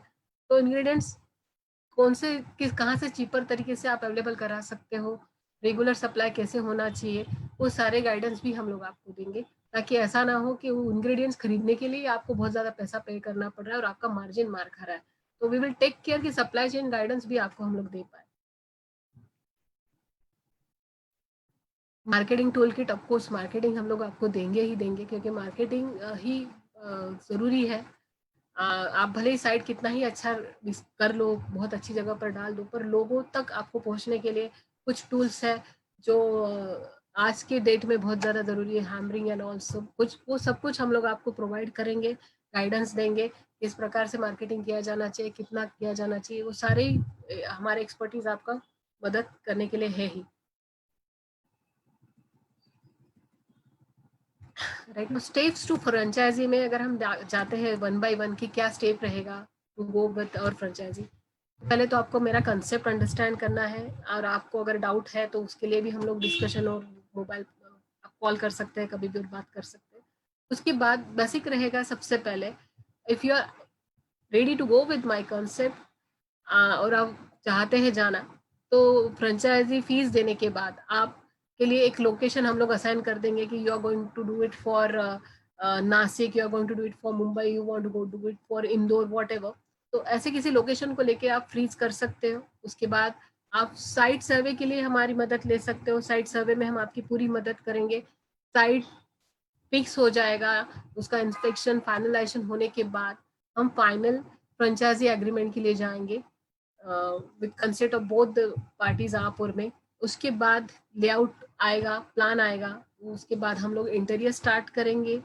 तो इंग्रेडिएंट्स कौन से किस कहाँ से चीपर तरीके से आप अवेलेबल करा सकते हो, रेगुलर सप्लाई कैसे होना चाहिए, वो सारे गाइडेंस भी हम लोग आपको देंगे, ताकि ऐसा ना हो कि वो इंग्रेडिएंट्स खरीदने के लिए आपको बहुत ज़्यादा पैसा पे करना पड़ रहा है और आपका मार्जिन मार खा रहा है। तो वी विल टेक केयर कि सप्लाई चेन गाइडेंस भी आपको हम लोग दे पाए। Marketing tool kit, of course marketing हम लोग आपको देंगे ही देंगे, क्योंकि मार्केटिंग ही ज़रूरी है। आप भले ही साइट कितना ही अच्छा कर लो, बहुत अच्छी जगह पर डाल दो, पर लोगों तक आपको पहुंचने के लिए कुछ टूल्स है जो आज के डेट में बहुत ज़्यादा ज़रूरी है। हैमरिंग एंड ऑल सब कुछ, वो सब कुछ हम लोग आपको प्रोवाइड करेंगे, गाइडेंस देंगे किस प्रकार से मार्केटिंग किया जाना चाहिए, कितना किया जाना चाहिए, वो सारे हमारे एक्सपर्टीज आपका मदद करने के लिए है ही। राइट, स्टेप्स टू फ्रेंचाइजी में अगर हम जाते हैं वन बाय वन कि क्या स्टेप रहेगा टू गो विद और फ्रेंचाइजी, पहले तो आपको मेरा कंसेप्ट अंडरस्टैंड करना है, और आपको अगर डाउट है तो उसके लिए भी हम लोग डिस्कशन और मोबाइल आप कॉल कर सकते हैं, कभी भी बात कर सकते हैं। उसके बाद बेसिक रहेगा सबसे पहले, if you are ready to go with my concept और आप चाहते हैं जाना, तो फ्रेंचाइजी फीस देने के बाद आप के लिए एक लोकेशन हम लोग असाइन कर देंगे कि you are going to do it for Nashik, you are going to do it for Mumbai, you want to go do it for Indore, whatever. तो ऐसे किसी लोकेशन को लेके आप फ्रीज कर सकते हो। उसके बाद आप साइट सर्वे के लिए हमारी मदद ले सकते हो। साइट सर्वे में हम आपकी पूरी मदद करेंगे। साइट फिक्स हो जाएगा, उसका इंस्पेक्शन फाइनलाइजेशन होने के बाद हम फाइनल फ्रेंचाइजी एग्रीमेंट के लिए जाएंगे with consent of both the parties आप और में। उसके बाद लेआउट आएगा, प्लान आएगा, उसके बाद हम लोग इंटीरियर स्टार्ट करेंगे।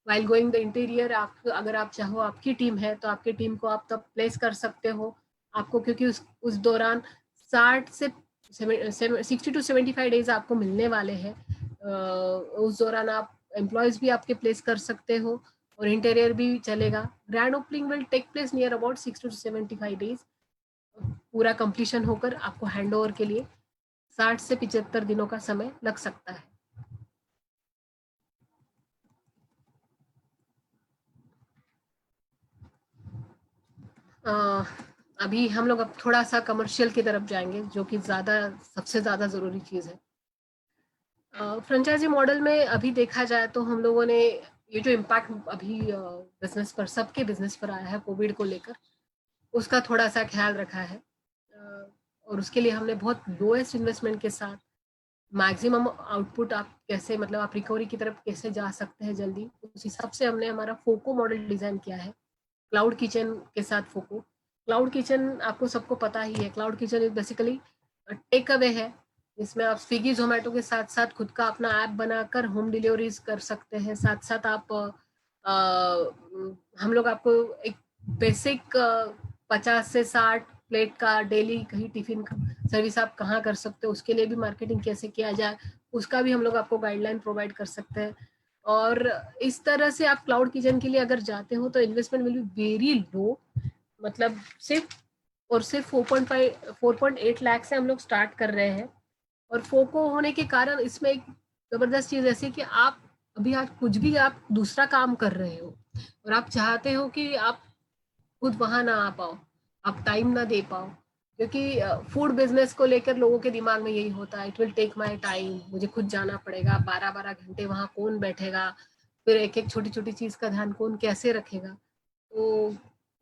वाइल गोइंग द इंटीरियर, आप अगर आप चाहो, आपकी टीम है तो आपकी टीम को आप तब प्लेस कर सकते हो आपको, क्योंकि उस दौरान 60 से 60 to 75 डेज आपको मिलने वाले हैं। उस दौरान आप एम्प्लॉयज भी आपके प्लेस कर सकते हो और इंटीरियर भी चलेगा। Grand opening will take place near about 60 to 75 days. पूरा कंप्लीशन होकर आपको हैंड ओवर के लिए 60 से 75 दिनों का समय लग सकता है। अभी हम लोग अब थोड़ा सा कमर्शियल की तरफ जाएंगे, जो कि ज़्यादा सबसे ज़्यादा ज़रूरी चीज़ है। फ्रेंचाइजी मॉडल में अभी देखा जाए तो हम लोगों ने ये जो इम्पैक्ट अभी बिजनेस पर, सबके बिजनेस पर आया है कोविड को लेकर, उसका थोड़ा सा ख्याल रखा है। और उसके लिए हमने बहुत लोएस्ट इन्वेस्टमेंट के साथ मैक्सिमम आउटपुट आप कैसे, मतलब आप रिकवरी की तरफ कैसे जा सकते हैं जल्दी, उस हिसाब से हमने हमारा फोको मॉडल डिज़ाइन किया है। क्लाउड किचन के साथ फोको। क्लाउड किचन आपको सबको पता ही है, cloud kitchen is basically takeaway है, जिसमें आप स्विगी जोमेटो के साथ साथ खुद का अपना ऐप बनाकर होम डिलीवरीज कर सकते हैं। साथ साथ आप हम लोग आपको एक बेसिक 50 से 60 प्लेट का डेली कहीं टिफिन सर्विस आप कहाँ कर सकते हो, उसके लिए भी मार्केटिंग कैसे किया जाए, उसका भी हम लोग आपको गाइडलाइन प्रोवाइड कर सकते हैं। और इस तरह से आप क्लाउड किचन के लिए अगर जाते हो तो investment will be very low, मतलब सिर्फ और सिर्फ 4.8 लाख से हम लोग स्टार्ट कर रहे हैं। और फोको होने के कारण इसमें एक जबरदस्त चीज ऐसी कि आप अभी आज कुछ भी आप दूसरा काम कर रहे हो और आप चाहते हो कि आप खुद वहां ना आ पाओ, आप टाइम ना दे पाओ, क्योंकि फूड बिजनेस को लेकर लोगों के दिमाग में यही होता है, it will take my time, मुझे खुद जाना पड़ेगा, 12-12 घंटे वहां कौन बैठेगा, फिर एक एक छोटी छोटी चीज का ध्यान कौन कैसे रखेगा। तो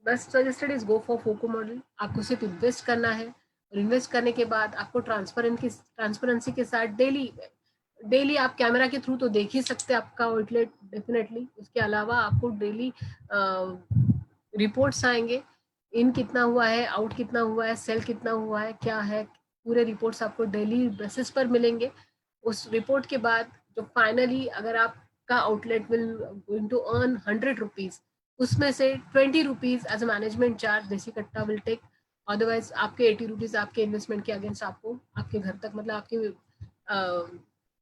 best suggested is go for फोको model. आपको सिर्फ इन्वेस्ट करना है, और इन्वेस्ट करने के बाद आपको ट्रांसपेरेंसी के साथ डेली डेली आप कैमरा के थ्रू तो देख ही सकते हैं आपका आउटलेट डेफिनेटली। उसके अलावा आपको डेली रिपोर्ट्स आएंगे, इन कितना हुआ है, आउट कितना हुआ है, सेल कितना हुआ है, क्या है, पूरे रिपोर्ट्स आपको डेली बेसिस पर मिलेंगे। उस रिपोर्ट के बाद जो फाइनली अगर आपका outlet will going to earn 100 rupees, उसमें से 20 rupees as a management charge Desi Katta will take. Otherwise आपके 80 रुपीज आपके इन्वेस्टमेंट के अगेंस्ट आपको आपके घर तक, मतलब आपके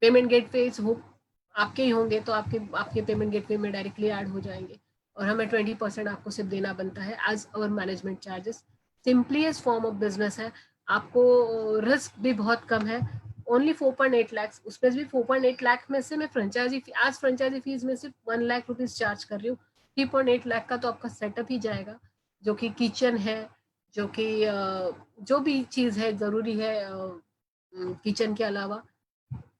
पेमेंट गेटवे हो आपके ही होंगे, तो आपके आपके पेमेंट गेटवे में डायरेक्टली ऐड हो जाएंगे, और हमें 20% आपको सिर्फ देना बनता है as our management charges. Simplest form of business है, आपको रिस्क भी बहुत कम है। ओनली 4.8 लाख, उसमें भी 4.8 लाख में से मैं फ्रेंचाइजी फीस में सिर्फ 1 लाख रुपीज चार्ज कर रही हूँ। 3.8 लाख का तो आपका सेटअप ही जाएगा, जो कि किचन है, जो कि जो भी चीज़ है ज़रूरी है किचन के अलावा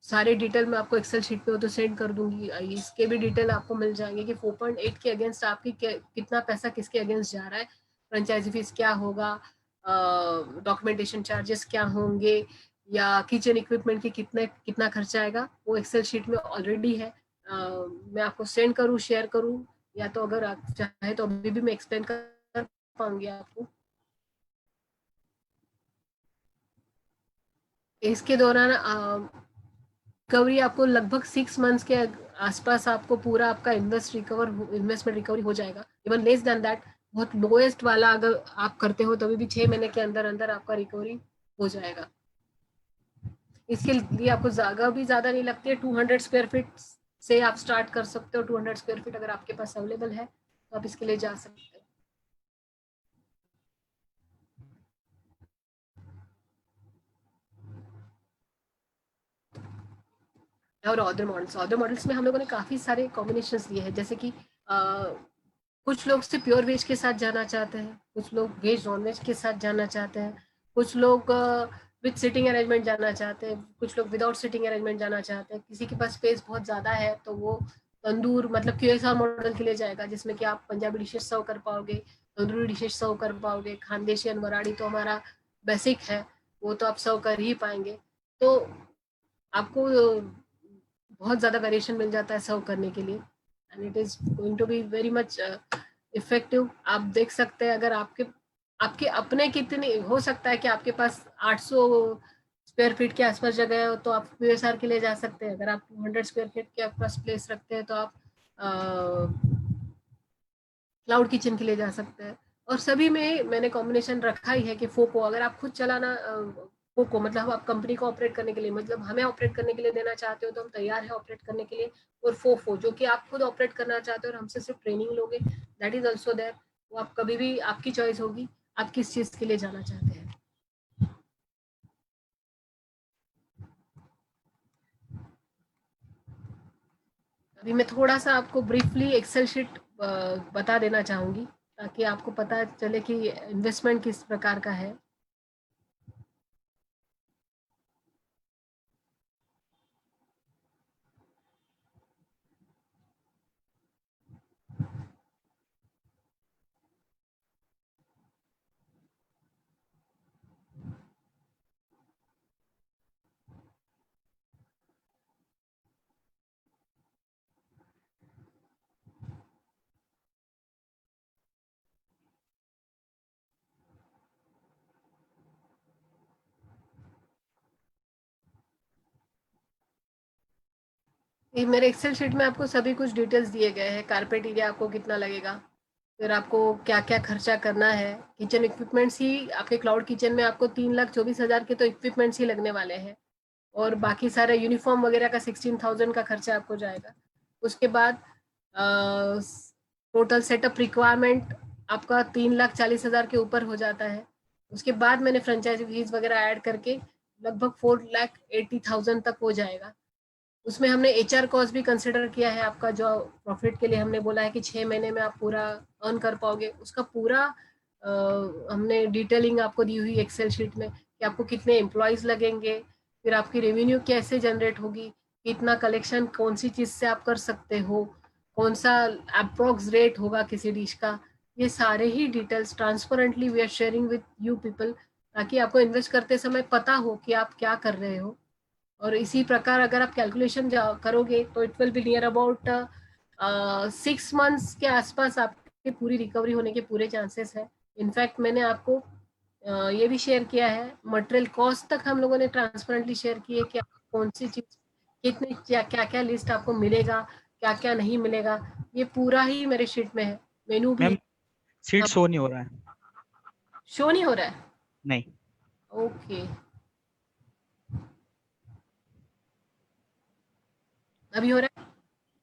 सारे डिटेल मैं आपको एक्सेल शीट पे हो तो सेंड कर दूंगी। इसके भी डिटेल आपको मिल जाएंगे कि 4.8 के अगेंस्ट आपकी कितना पैसा किसके अगेंस्ट जा रहा है, फ्रेंचाइजी फीस क्या होगा, डॉक्यूमेंटेशन चार्जेस क्या होंगे, या किचन इक्विपमेंट की कितना खर्चा आएगा, वो एक्सेल शीट में ऑलरेडी है। मैं आपको सेंड करूँ, शेयर करूँ, या तो अगर आप चाहे तो अभी भी मैं एक्सप्लेन कर पाऊंगी आपको। इसके दौरान रिकवरी आपको लगभग 6 मंथ्स के आसपास आपको पूरा आपका इन्वेस्टमेंट रिकवरी हो जाएगा। इवन लेस देन दैट, बहुत लोएस्ट वाला अगर आप करते हो तभी भी 6 महीने के अंदर अंदर आपका रिकवरी हो जाएगा। इसके लिए आपको जगह भी ज़्यादा नहीं लगती है। 200 स्क्वायर फीट से आप स्टार्ट कर सकते हो। 200 स्क्वायर फीट अगर आपके पास अवेलेबल है तो आप इसके लिए जा सकते हैं। और अदर मॉडल्स में हम लोगों ने काफ़ी सारे कॉम्बिनेशंस लिए हैं, जैसे कि कुछ लोग सिर्फ प्योर वेज के साथ जाना चाहते हैं, कुछ लोग वेज नॉन वेज के साथ जाना चाहते हैं, कुछ लोग विद सिटिंग अरेंजमेंट जाना चाहते हैं, कुछ लोग विदाउट सिटिंग अरेंजमेंट जाना चाहते हैं। किसी के पास स्पेस बहुत ज़्यादा है तो वो तंदूर मतलब QSR मॉडल के लिए जाएगा, जिसमें कि आप पंजाबी डिशेस सर्व कर पाओगे, तंदूरी डिशेस सर्व कर पाओगे। खानदेशी वराड़ी तो हमारा बेसिक है, वो तो आप सर्व कर ही पाएंगे। तो आपको बहुत ज़्यादा वेरिएशन मिल जाता है सर्व करने के लिए, and it is going to be very much effective. आप देख सकते हैं, अगर आपके आपके अपने कितने हो सकता है कि आपके पास 800 स्क्वायर फीट के आसपास जगह हो तो आप QSR के लिए जा सकते हैं। अगर आप 200 स्क्वायर फीट के आसपास प्लेस रखते हैं तो आप क्लाउड किचन के लिए जा सकते हैं। और सभी में मैंने कॉम्बिनेशन रखा ही है कि फोको अगर आप खुद चलाना, फोको मतलब आप कंपनी को ऑपरेट करने के लिए, मतलब हमें ऑपरेट करने के लिए देना चाहते हो तो हम तैयार है ऑपरेट करने के लिए। और फोफो जो कि आप खुद ऑपरेट करना चाहते हो और हमसे सिर्फ ट्रेनिंग लोगे, दैट इज ऑल्सो देयर। वो आप कभी भी, आपकी चॉइस होगी आप किस चीज़ के लिए जाना चाहते हैं। अभी मैं थोड़ा सा आपको ब्रीफली एक्सेल शीट बता देना चाहूँगी ताकि आपको पता चले कि इन्वेस्टमेंट किस प्रकार का है। ये मेरे एक्सेल शीट में आपको सभी कुछ डिटेल्स दिए गए हैं। कारपेट एरिया आपको कितना लगेगा, फिर आपको क्या क्या खर्चा करना है। किचन इक्विपमेंट्स ही आपके क्लाउड किचन में आपको 3,24,000 के तो इक्विपमेंट्स ही लगने वाले हैं, और बाकी सारा यूनिफॉर्म वगैरह का 16,000 का खर्चा आपको जाएगा। उसके बाद टोटल सेटअप रिक्वायरमेंट आपका 3,40,000 के ऊपर हो जाता है। उसके बाद मैंने फ्रेंचाइजी फीस वगैरह ऐड करके लगभग 4,80,000 तक हो जाएगा। उसमें हमने HR कॉस्ट भी कंसिडर किया है। आपका जो प्रॉफिट के लिए हमने बोला है कि 6 महीने में आप पूरा अर्न कर पाओगे, उसका पूरा हमने डिटेलिंग आपको दी हुई एक्सेल शीट में कि आपको कितने एम्प्लॉयज़ लगेंगे, फिर आपकी रेवेन्यू कैसे जनरेट होगी, कितना कलेक्शन कौन सी चीज़ से आप कर सकते हो, कौन सा अप्रोक्स रेट होगा किसी डिश का। ये सारे ही details transparently we are sharing with you people, ताकि आपको इन्वेस्ट करते समय पता हो कि आप क्या कर रहे हो। और इसी प्रकार अगर आप कैलकुलेशन करोगे तो it will be near about 6 months के आसपास आपकी पूरी रिकवरी होने के पूरे चांसेस है। इनफैक्ट मैंने आपको ये भी शेयर किया है, मटेरियल कॉस्ट तक हम लोगों ने ट्रांसपेरेंटली शेयर की है कि कौन सी चीज़ कितनी क्या क्या लिस्ट आपको मिलेगा, क्या क्या नहीं मिलेगा। ये पूरा ही मेरे शीट में है, मेनू भी मैम है। सीट अब शो नहीं हो रहा है। शो नहीं हो रहा है? नहीं। ओके, अभी हो रहा है?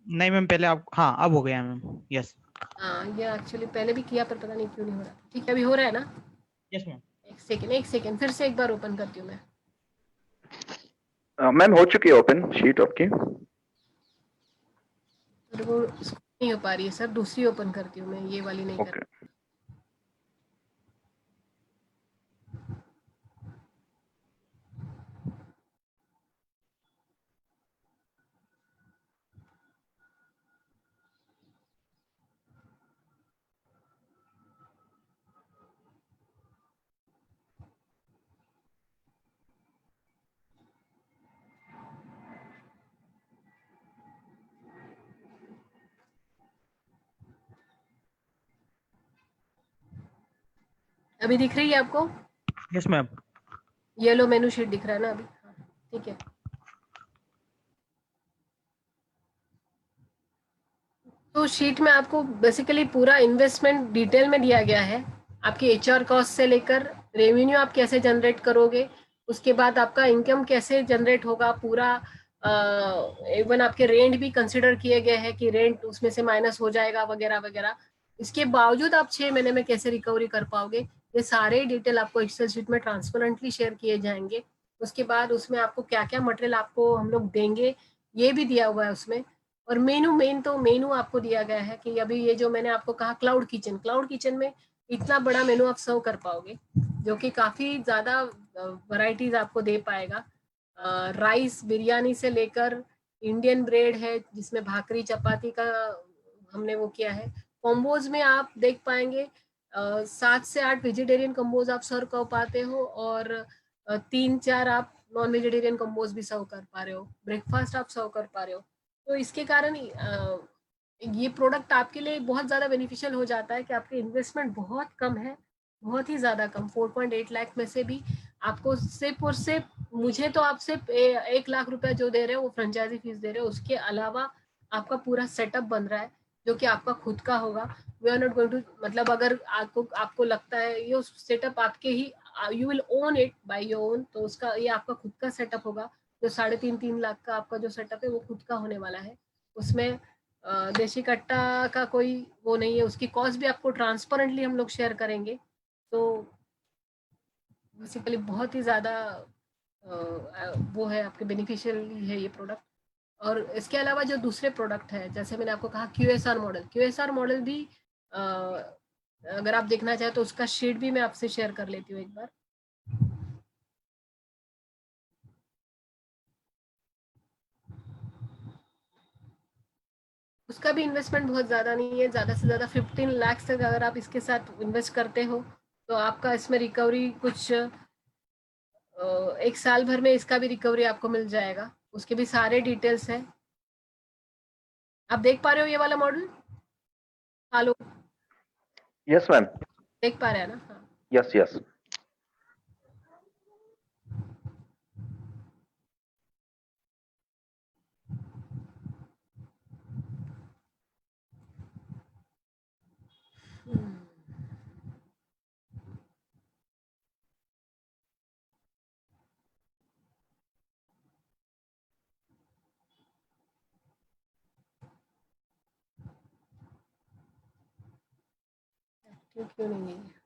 नहीं मैम, पहले आप, हाँ अब हो गया मैम। यस। हाँ, ये एक्चुअली पहले भी किया पर पता नहीं क्यों नहीं हो रहा। ठीक है, अभी हो रहा है ना? Yes ma'am. एक सेकेंड फिर से एक बार ओपन करती हूँ मैं। मैम हो चुकी है ओपन शीट आपकी। मेरे को नहीं हो पा रही है सर, दूसरी ओपन करती हूँ मैं, ये वाली नहीं कर। ओके अभी दिख रही है आपको? Yes ma'am. येलो मेनू शीट दिख रहा है ना अभी? हाँ, ठीक है। तो शीट में आपको बेसिकली पूरा इन्वेस्टमेंट डिटेल में दिया गया है। आपकी एचआर कॉस्ट से लेकर रेवेन्यू आप कैसे जनरेट करोगे, उसके बाद आपका इनकम कैसे जनरेट होगा पूरा। इवन आपके रेंट भी कंसिडर किए गए हैं कि रेंट उसमें से माइनस हो जाएगा वगैरह वगैरह। इसके बावजूद आप 6 महीने में कैसे रिकवरी कर पाओगे, ये सारे डिटेल आपको एक्सेल शीट में ट्रांसपेरेंटली शेयर किए जाएंगे। उसके बाद उसमें आपको क्या क्या मटेरियल आपको हम लोग देंगे ये भी दिया हुआ है उसमें। और मेनू आपको दिया गया है कि अभी ये जो मैंने आपको कहा क्लाउड किचन में इतना बड़ा मेनू आप सर्व कर पाओगे, जो कि काफ़ी ज़्यादा वैरायटीज आपको दे पाएगा। राइस बिरयानी से लेकर इंडियन ब्रेड है जिसमें भाकरी चपाती का हमने वो किया है। कॉम्बोज में आप देख पाएंगे 7 से 8 वेजिटेरियन कॉम्बोज आप सर्व कर पाते हो, और 3-4 आप नॉन वेजिटेरियन कॉम्बोज भी सर्व कर पा रहे हो, ब्रेकफास्ट आप सर्व कर पा रहे हो। तो इसके कारण ये प्रोडक्ट आपके लिए बहुत ज़्यादा बेनिफिशियल हो जाता है कि आपके इन्वेस्टमेंट बहुत कम है, बहुत ही ज़्यादा कम। 4.8 लाख में से भी आपको सिर्फ और सिर्फ मुझे तो आप सिर्फ 1 लाख रुपया जो दे रहे हो वो फ्रेंचाइजी फीस दे रहे हो, उसके अलावा आपका पूरा सेटअप बन रहा है जो कि आपका खुद का होगा। We are not going to, मतलब अगर आपको लगता है ये सेटअप आपके ही, you will own it by your own, तो उसका ये आपका खुद का सेटअप होगा। जो 3.5-3 लाख का आपका जो सेटअप है वो खुद का होने वाला है। उसमें देशी कट्टा का कोई वो नहीं है, उसकी कॉस्ट भी आपको ट्रांसपेरेंटली हम लोग शेयर करेंगे। तो बेसिकली बहुत ही ज़्यादा वो है, आपके बेनिफिशियली है ये प्रोडक्ट। और इसके अलावा जो दूसरे प्रोडक्ट है, जैसे मैंने आपको कहा क्यूएसआर मॉडल भी अगर आप देखना चाहें तो उसका शीट भी मैं आपसे शेयर कर लेती हूँ एक बार। उसका भी इन्वेस्टमेंट बहुत ज़्यादा नहीं है, ज़्यादा से ज़्यादा 15 लाख तक अगर आप इसके साथ इन्वेस्ट करते हो तो आपका इसमें रिकवरी कुछ 1 साल भर में इसका भी रिकवरी आपको मिल जाएगा। उसके भी सारे डिटेल्स हैं। आप देख पा रहे हो ये वाला मॉडल? Hello, Yes, ma'am. देख पा रहे हैं ना? हाँ। Yes, yes. क्यों नहीं है?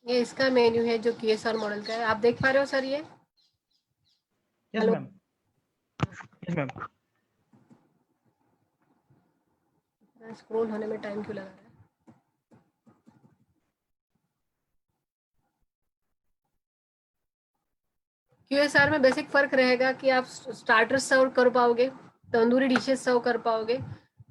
ये इसका मेन्यू है जो क्यूएसआर मॉडल का है, आप देख पा रहे हो सर ये? Yes hello, ma'am. Yes ma'am. Scroll होने में टाइम क्यों लगा रहा है? क्यूएसआर में बेसिक फर्क रहेगा कि आप स्टार्टर्स सर्व कर पाओगे, तंदूरी डिशेस सर्व कर पाओगे,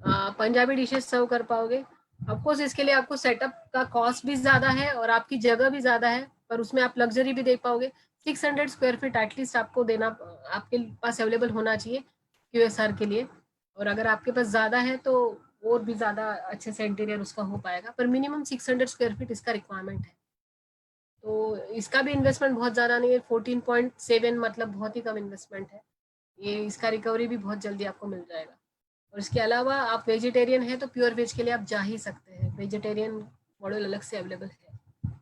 पंजाबी डिशेस सर्व कर पाओगे। ऑफकोर्स इसके लिए आपको सेटअप का कॉस्ट भी ज़्यादा है और आपकी जगह भी ज़्यादा है, पर उसमें आप लग्जरी भी देख पाओगे। 600 स्क्वायर फीट एटलीस्ट आपको देना, आपके पास अवेलेबल होना चाहिए क्यूएसआर के लिए। और अगर आपके पास ज़्यादा है तो और भी ज़्यादा अच्छे से इंटीरियर उसका हो पाएगा, पर मिनिमम 600 स्क्वायर फीट इसका रिक्वायरमेंट है। तो इसका भी इन्वेस्टमेंट बहुत ज़्यादा नहीं है, 14.7, मतलब बहुत ही कम इन्वेस्टमेंट है। ये इसका रिकवरी भी बहुत जल्दी आपको मिल जाएगा। और इसके अलावा आप वेजिटेरियन है तो प्योर वेज के लिए आप जा ही सकते हैं, वेजिटेरियन मॉडल अलग से अवेलेबल है।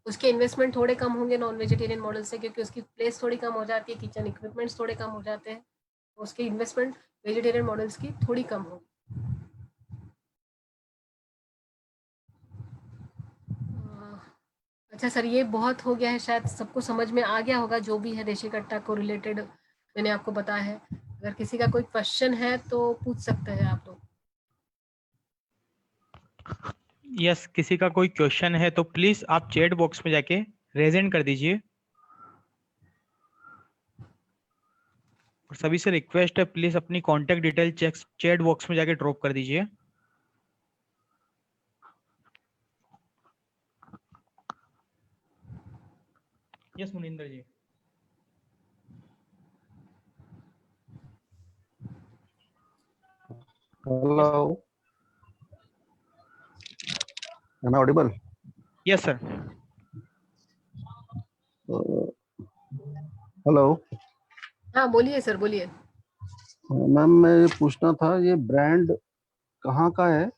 उसके इन्वेस्टमेंट थोड़े कम होंगे नॉन वेजिटेरियन मॉडल से, क्योंकि उसकी प्लेस थोड़ी कम हो जाती है, किचन इक्विपमेंट्स थोड़े कम हो जाते हैं, उसकी इन्वेस्टमेंट वेजिटेरियन मॉडल्स की थोड़ी कम होगी। अच्छा सर, ये बहुत हो गया है, शायद सबको समझ में आ गया होगा जो भी है देशी कट्टा को रिलेटेड मैंने आपको बताया है। अगर किसी का कोई क्वेश्चन है तो पूछ सकते हैं आप लोग। यस, किसी का कोई क्वेश्चन है तो प्लीज आप चैट बॉक्स में जाके रेज हैंड कर दीजिए। और सभी से रिक्वेस्ट है, प्लीज अपनी कांटेक्ट डिटेल चैट बॉक्स में जाके ड्रॉप कर दीजिए। Yes Muninder ji. Hello, am I audible? Yes sir. Hello हाँ बोलिए सर, बोलिए। मैम, मैं ये पूछना था, ये ब्रांड कहाँ का है?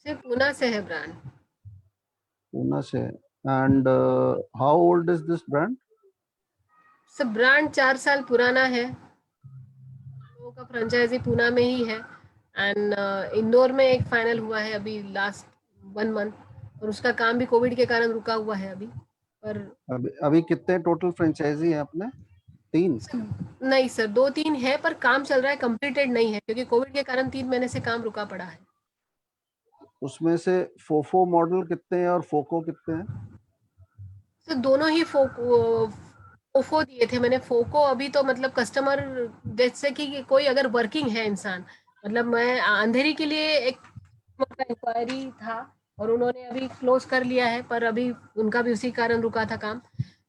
सिर्फ पूना से है ब्रांड। पूना से। And how old is this brand? सब ब्रांड 4 साल पुराना है, लोगों का फ्रेंचाइजी पूना में ही है। एंड इंदौर में एक फाइनल हुआ है अभी लास्ट 1 मंथ, और उसका काम भी कोविड के कारण रुका हुआ है अभी। पर अभी कितने टोटल फ्रेंचाइजी हैं अपने? 3? नहीं सर, 2-3 है, पर काम चल रहा है, कंप्लीटेड नहीं है, क्योंकि कोविड के कारण 3 महीने से काम रुका पड़ा है। उसमें से फोफो मॉडल कितने हैं और फोको कितने हैं? तो दोनों ही फोको दिए थे मैंने। फोको अभी तो मतलब कस्टमर, जैसे कि कोई अगर वर्किंग है इंसान, मतलब मैं अंधेरी के लिए एक इंक्वायरी था और उन्होंने अभी क्लोज कर लिया है, पर अभी उनका भी उसी कारण रुका था काम।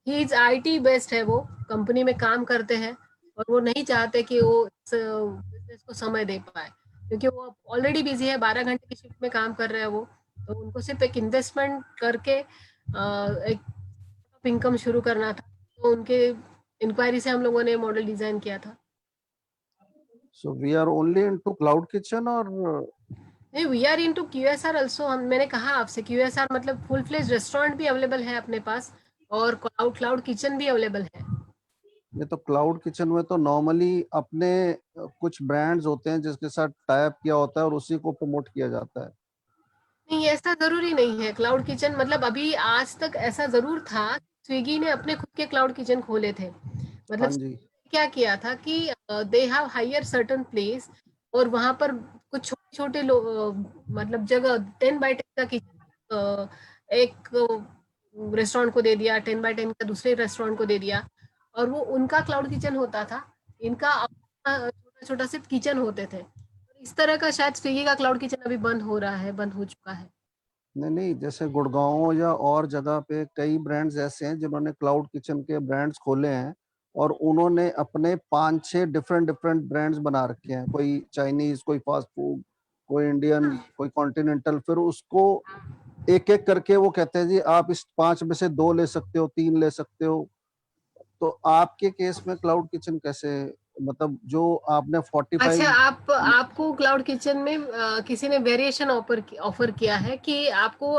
ही इज IT बेस्ड है, वो कंपनी में काम करते हैं और वो नहीं चाहते कि वो इस बिजनेस को समय दे पाए, क्योंकि वो ऑलरेडी बिजी है, 12 घंटे की शिफ्ट में काम कर रहे हैं वो। तो उनको सिर्फ एक इन्वेस्टमेंट करके एक इनकम शुरू करना था, तो उनके इंक्वायरी से हम लोगों ने मॉडल डिजाइन किया था। So we are only into cloud kitchen और नहीं, we are into QSR also. हम, मैंने कहा आपसे, QSR मतलब फुल फ्लेज रेस्टोरेंट भी अवेलेबल है अपने पास, और क्लाउड किचन भी अवेलेबल है। ये तो क्लाउड किचन में तो नॉर्मली अपने कुछ ब्रांड्स होते हैं जिसके साथ टाइप किया होता है और उसी को प्रमोट किया जाता है। नहीं, ऐसा जरूरी नहीं है। क्लाउड किचन मतलब अभी आज तक ऐसा जरूर था, स्विगी ने अपने खुद के क्लाउड किचन खोले थे। हाँ मतलब जी। क्या किया था कि they have hire certain place, और वहां पर कुछ छोटे छोटे मतलब जगह 10x10 का किचन एक रेस्टोरेंट को दे दिया, 10x10 का दूसरे रेस्टोरेंट को दे दिया, और वो उनका क्लाउड किचन होता था। इनका छोटा छोटा सिर्फ किचन होते थे। इस तरह का शायद स्विगी का क्लाउड किचन अभी बंद हो रहा है, बंद हो चुका है। नहीं नहीं, जैसे गुड़गांव या और जगह पे कई ब्रांड्स ऐसे हैं जिन्होंने क्लाउड किचन के ब्रांड्स खोले हैं और उन्होंने अपने 5-6 डिफरेंट डिफरेंट ब्रांड्स बना रखे हैं, कोई चाइनीज, कोई फास्ट फूड, कोई इंडियन, कोई कॉन्टिनेंटल। फिर उसको एक एक करके वो कहते हैं जी आप इस 5 में से 2 ले सकते हो, 3 ले सकते हो। तो आपके केस में क्लाउड किचन कैसे, मतलब जो आपने 45? अच्छा, आपको क्लाउड किचन में किसी ने वेरिएशन ऑफर किया है कि आपको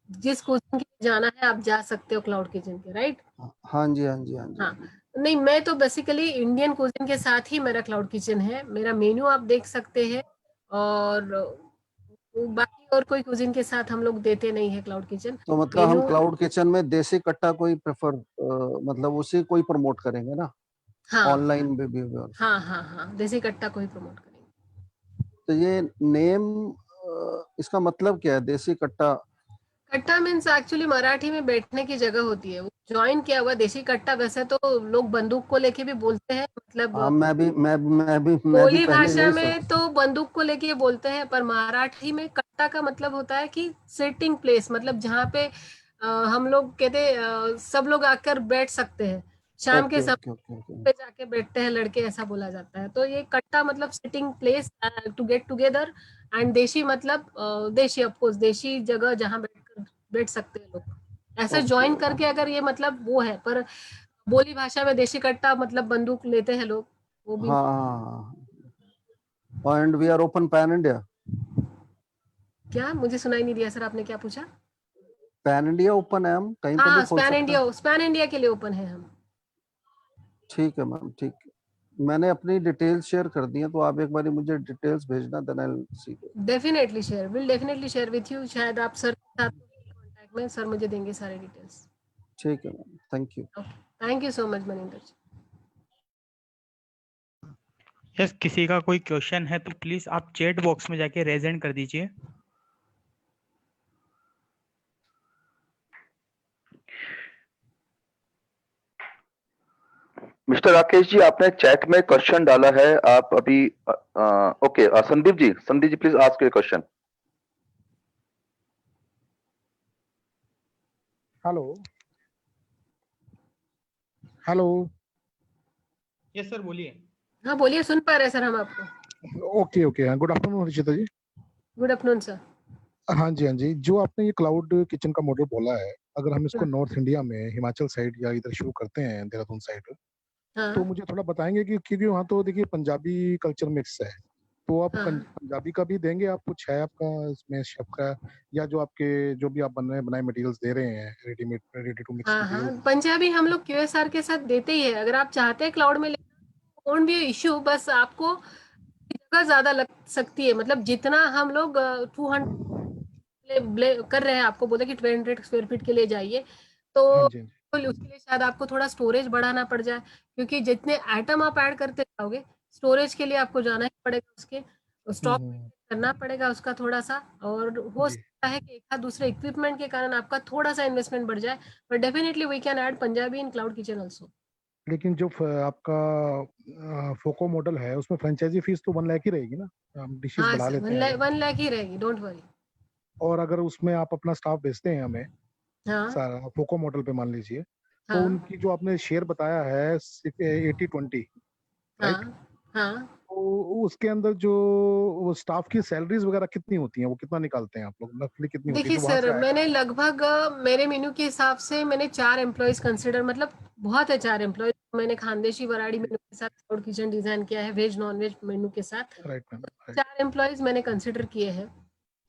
जिस कुजिन के लिए जाना है आप जा सकते हो क्लाउड किचन के, राइट? हाँ जी, हाँ जी, हाँ जी, हाँ हाँ। जी। नहीं, मैं तो बेसिकली इंडियन कुजिन के साथ ही मेरा क्लाउड किचन है। मेरा मेन्यू आप देख सकते हैं, और बाकी और कोई कुजिन के साथ हम लोग देते नहीं है क्लाउड किचन तो मतलब हम मेन्यू। क्लाउड किचन में देसी कट्टा कोई प्रेफर, मतलब उसी कोई प्रमोट करेंगे ना, हाँ ऑनलाइन में भी और। हाँ हाँ हाँ, देसी कट्टा को ही प्रमोट करेंगे। तो ये नेम, इसका मतलब क्या है देसी कट्टा? कट्टा मीन्स एक्चुअली मराठी में बैठने की जगह होती है, वो ज्वाइन किया हुआ देसी कट्टा। वैसे तो लोग बंदूक को लेके भी बोलते हैं, मतलब हाँ, मैं भी बोली पहले भाषा यही में तो बंदूक को लेके बोलते हैं, पर मराठी में कट्टा का मतलब होता है कि सिटिंग प्लेस, मतलब जहाँ पे हम लोग कहते सब लोग आकर बैठ सकते हैं। शाम के ओके समय ओके ओके ओके। पे जाके बैठते हैं लड़के, ऐसा बोला जाता है। तो ये कट्टा मतलब sitting place to get together, and Desi मतलब देशी, ऑफकोर्स देशी जगह जहाँ बैठ सकते हैं लोग। ऐसे ओके ज्वाइन करके अगर ये मतलब वो है, पर बोली भाषा में देशी कट्टा मतलब बंदूक लेते हैं लोग, वो भी। हाँ, and we are open pan India. क्या? मुझे सुनाई नहीं दिया सर, आपने क्या पूछा? पैन इंडिया ओपन है, हम कहीं पे हाँ भी खोल सकते हैं। स्पैन इंडिया के लिए ओपन है हम। ठीक है मैम, ठीक है। मैंने अपनी डिटेल्स शेयर कर दी हैं, तो आप एक बार मुझे डिटेल्स भेजना, then I will see. Definitely share with you. शायद आप सर के साथ कांटेक्ट में, सर मुझे देंगे सारे डिटेल्स। ठीक है ma'am, thank you. Okay, thank you so much Maninder ji. Yes, किसी का कोई क्वेश्चन है तो प्लीज आप चैट बॉक्स में जाके रेज हैंड कर दीजिए। मिस्टर राकेश जी, आपने चैट में क्वेश्चन डाला है, आप अभी okay, Sandeep ji please ask your question. Hello hello. Yes sir, बोलिए। हाँ बोलिए, सुन पा रहे हैं सर हम आपको। Okay okay, good afternoon Richita ji. Good afternoon sir. हाँ जी हाँ जी, जो आपने ये क्लाउड किचन का मॉडल बोला है, अगर हम इसको नॉर्थ इंडिया में हिमाचल साइड या इधर शुरू करते हैं देहरादून साइड, तो हाँ मुझे थोड़ा बताएंगे कि क्योंकि वहाँ तो देखिए पंजाबी कल्चर मिक्स है, तो आप हाँ पंजाबी का भी देंगे, आप कुछ है आपका इसमें शेफ का, या जो आपके जो भी आप बनाए मटेरियल्स दे रहे हैं रेडीमेड रेडी टू मिक्स हाँ मटेरियल। हाँ, पंजाबी हम लोग QSR के साथ देते ही है। अगर आप चाहते हैं क्लाउड में लेना, वोंट बी इशू, बस आपको जगह ज्यादा लग सकती है। मतलब जितना हम लोग 200 कर रहे हैं, आपको बोले कि 200 स्क्वायर फीट के लिए जाइए, तो हाँ जी हाँ जी। उसके लिए शायद आपको थोड़ा स्टोरेज बढ़ाना पड़ जाए, क्योंकि जितने आइटम आप ऐड करते जाओगे, स्टोरेज के लिए आपको जाना ही पड़ेगा, उसके स्टॉक हम्म, करना पड़ेगा उसका थोड़ा सा। और हो जी। सकता है कि एक आध दूसरे इक्विपमेंट के कारण आपका थोड़ा सा इन्वेस्टमेंट बढ़ जाए, but definitely we can add Punjabi in cloud kitchen also. लेकिन जो आपका फोको मॉडल है उसमें फ्रेंचाइजी फीस तो 1 लाख ही रहेगी ना, हम डिशेस हाँ बढ़ा सर, लेते हैं अगर। 1 लाख ही रहेगी, डोंट वरी। और अगर उसमें आप अपना स्टाफ भेजते हैं हमें हाँ सारा फोको मॉडल पे मान लीजिए, तो हाँ उनकी जो आपने शेयर बताया है 80-20, राइट, हाँ हाँ। तो उसके अंदर जो वो स्टाफ की सैलरीज वगैरह कितनी होती हैं, वो कितना निकालते हैं आप लोग, मंथली कितनी होती है देखिए जो वहां से सर, आएगा। मैंने लगभग मेरे मेन्यू के हिसाब से मैंने 4 एम्प्लॉयज कंसिडर, मतलब बहुत है 4 एम्प्लॉयज। मैंने खानदेशी वराड़ी मेन्यू के साथ क्लाउड किचन डिजाइन किया है, वेज नॉन वेज मेन्यू के साथ। Right ma'am, right. 4 एम्प्लॉयज मैंने कंसिडर किए हैं।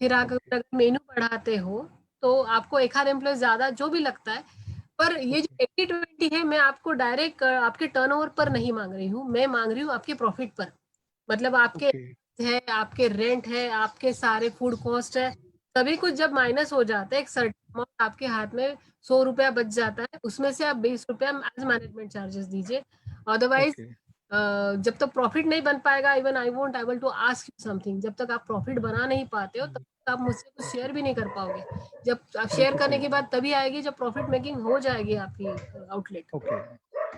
फिर अगर ओके अगर मेन्यू बढ़ाते हो तो आपको एक आध एम्प्लॉय ज्यादा जो भी लगता है। पर ये जो ओके 80-20 है, मैं आपको डायरेक्ट आपके टर्नओवर पर नहीं मांग रही हूँ, मैं मांग रही हूँ आपके प्रॉफिट पर। मतलब आपके ओके। है, आपके रेंट है, आपके सारे फूड कॉस्ट है, सभी कुछ जब माइनस हो जाता है, एक सर्टेन अमाउंट आपके हाथ में 100 रुपया बच जाता है, उसमें से आप 20 रुपया एज मैनेजमेंट चार्जेस दीजिए। अदरवाइज ओके जब तक प्रॉफिट नहीं बन पाएगा, even I won't able to ask you something, जब तक आप प्रॉफिट बना नहीं पाते हो, तब तक आप मुझसे कुछ शेयर भी नहीं कर पाओगे। जब आप शेयर बिल्कुल करने सही। की बात तभी आएगी जब प्रॉफिट मेकिंग हो जाएगी आपकी आउटलेट। ओके,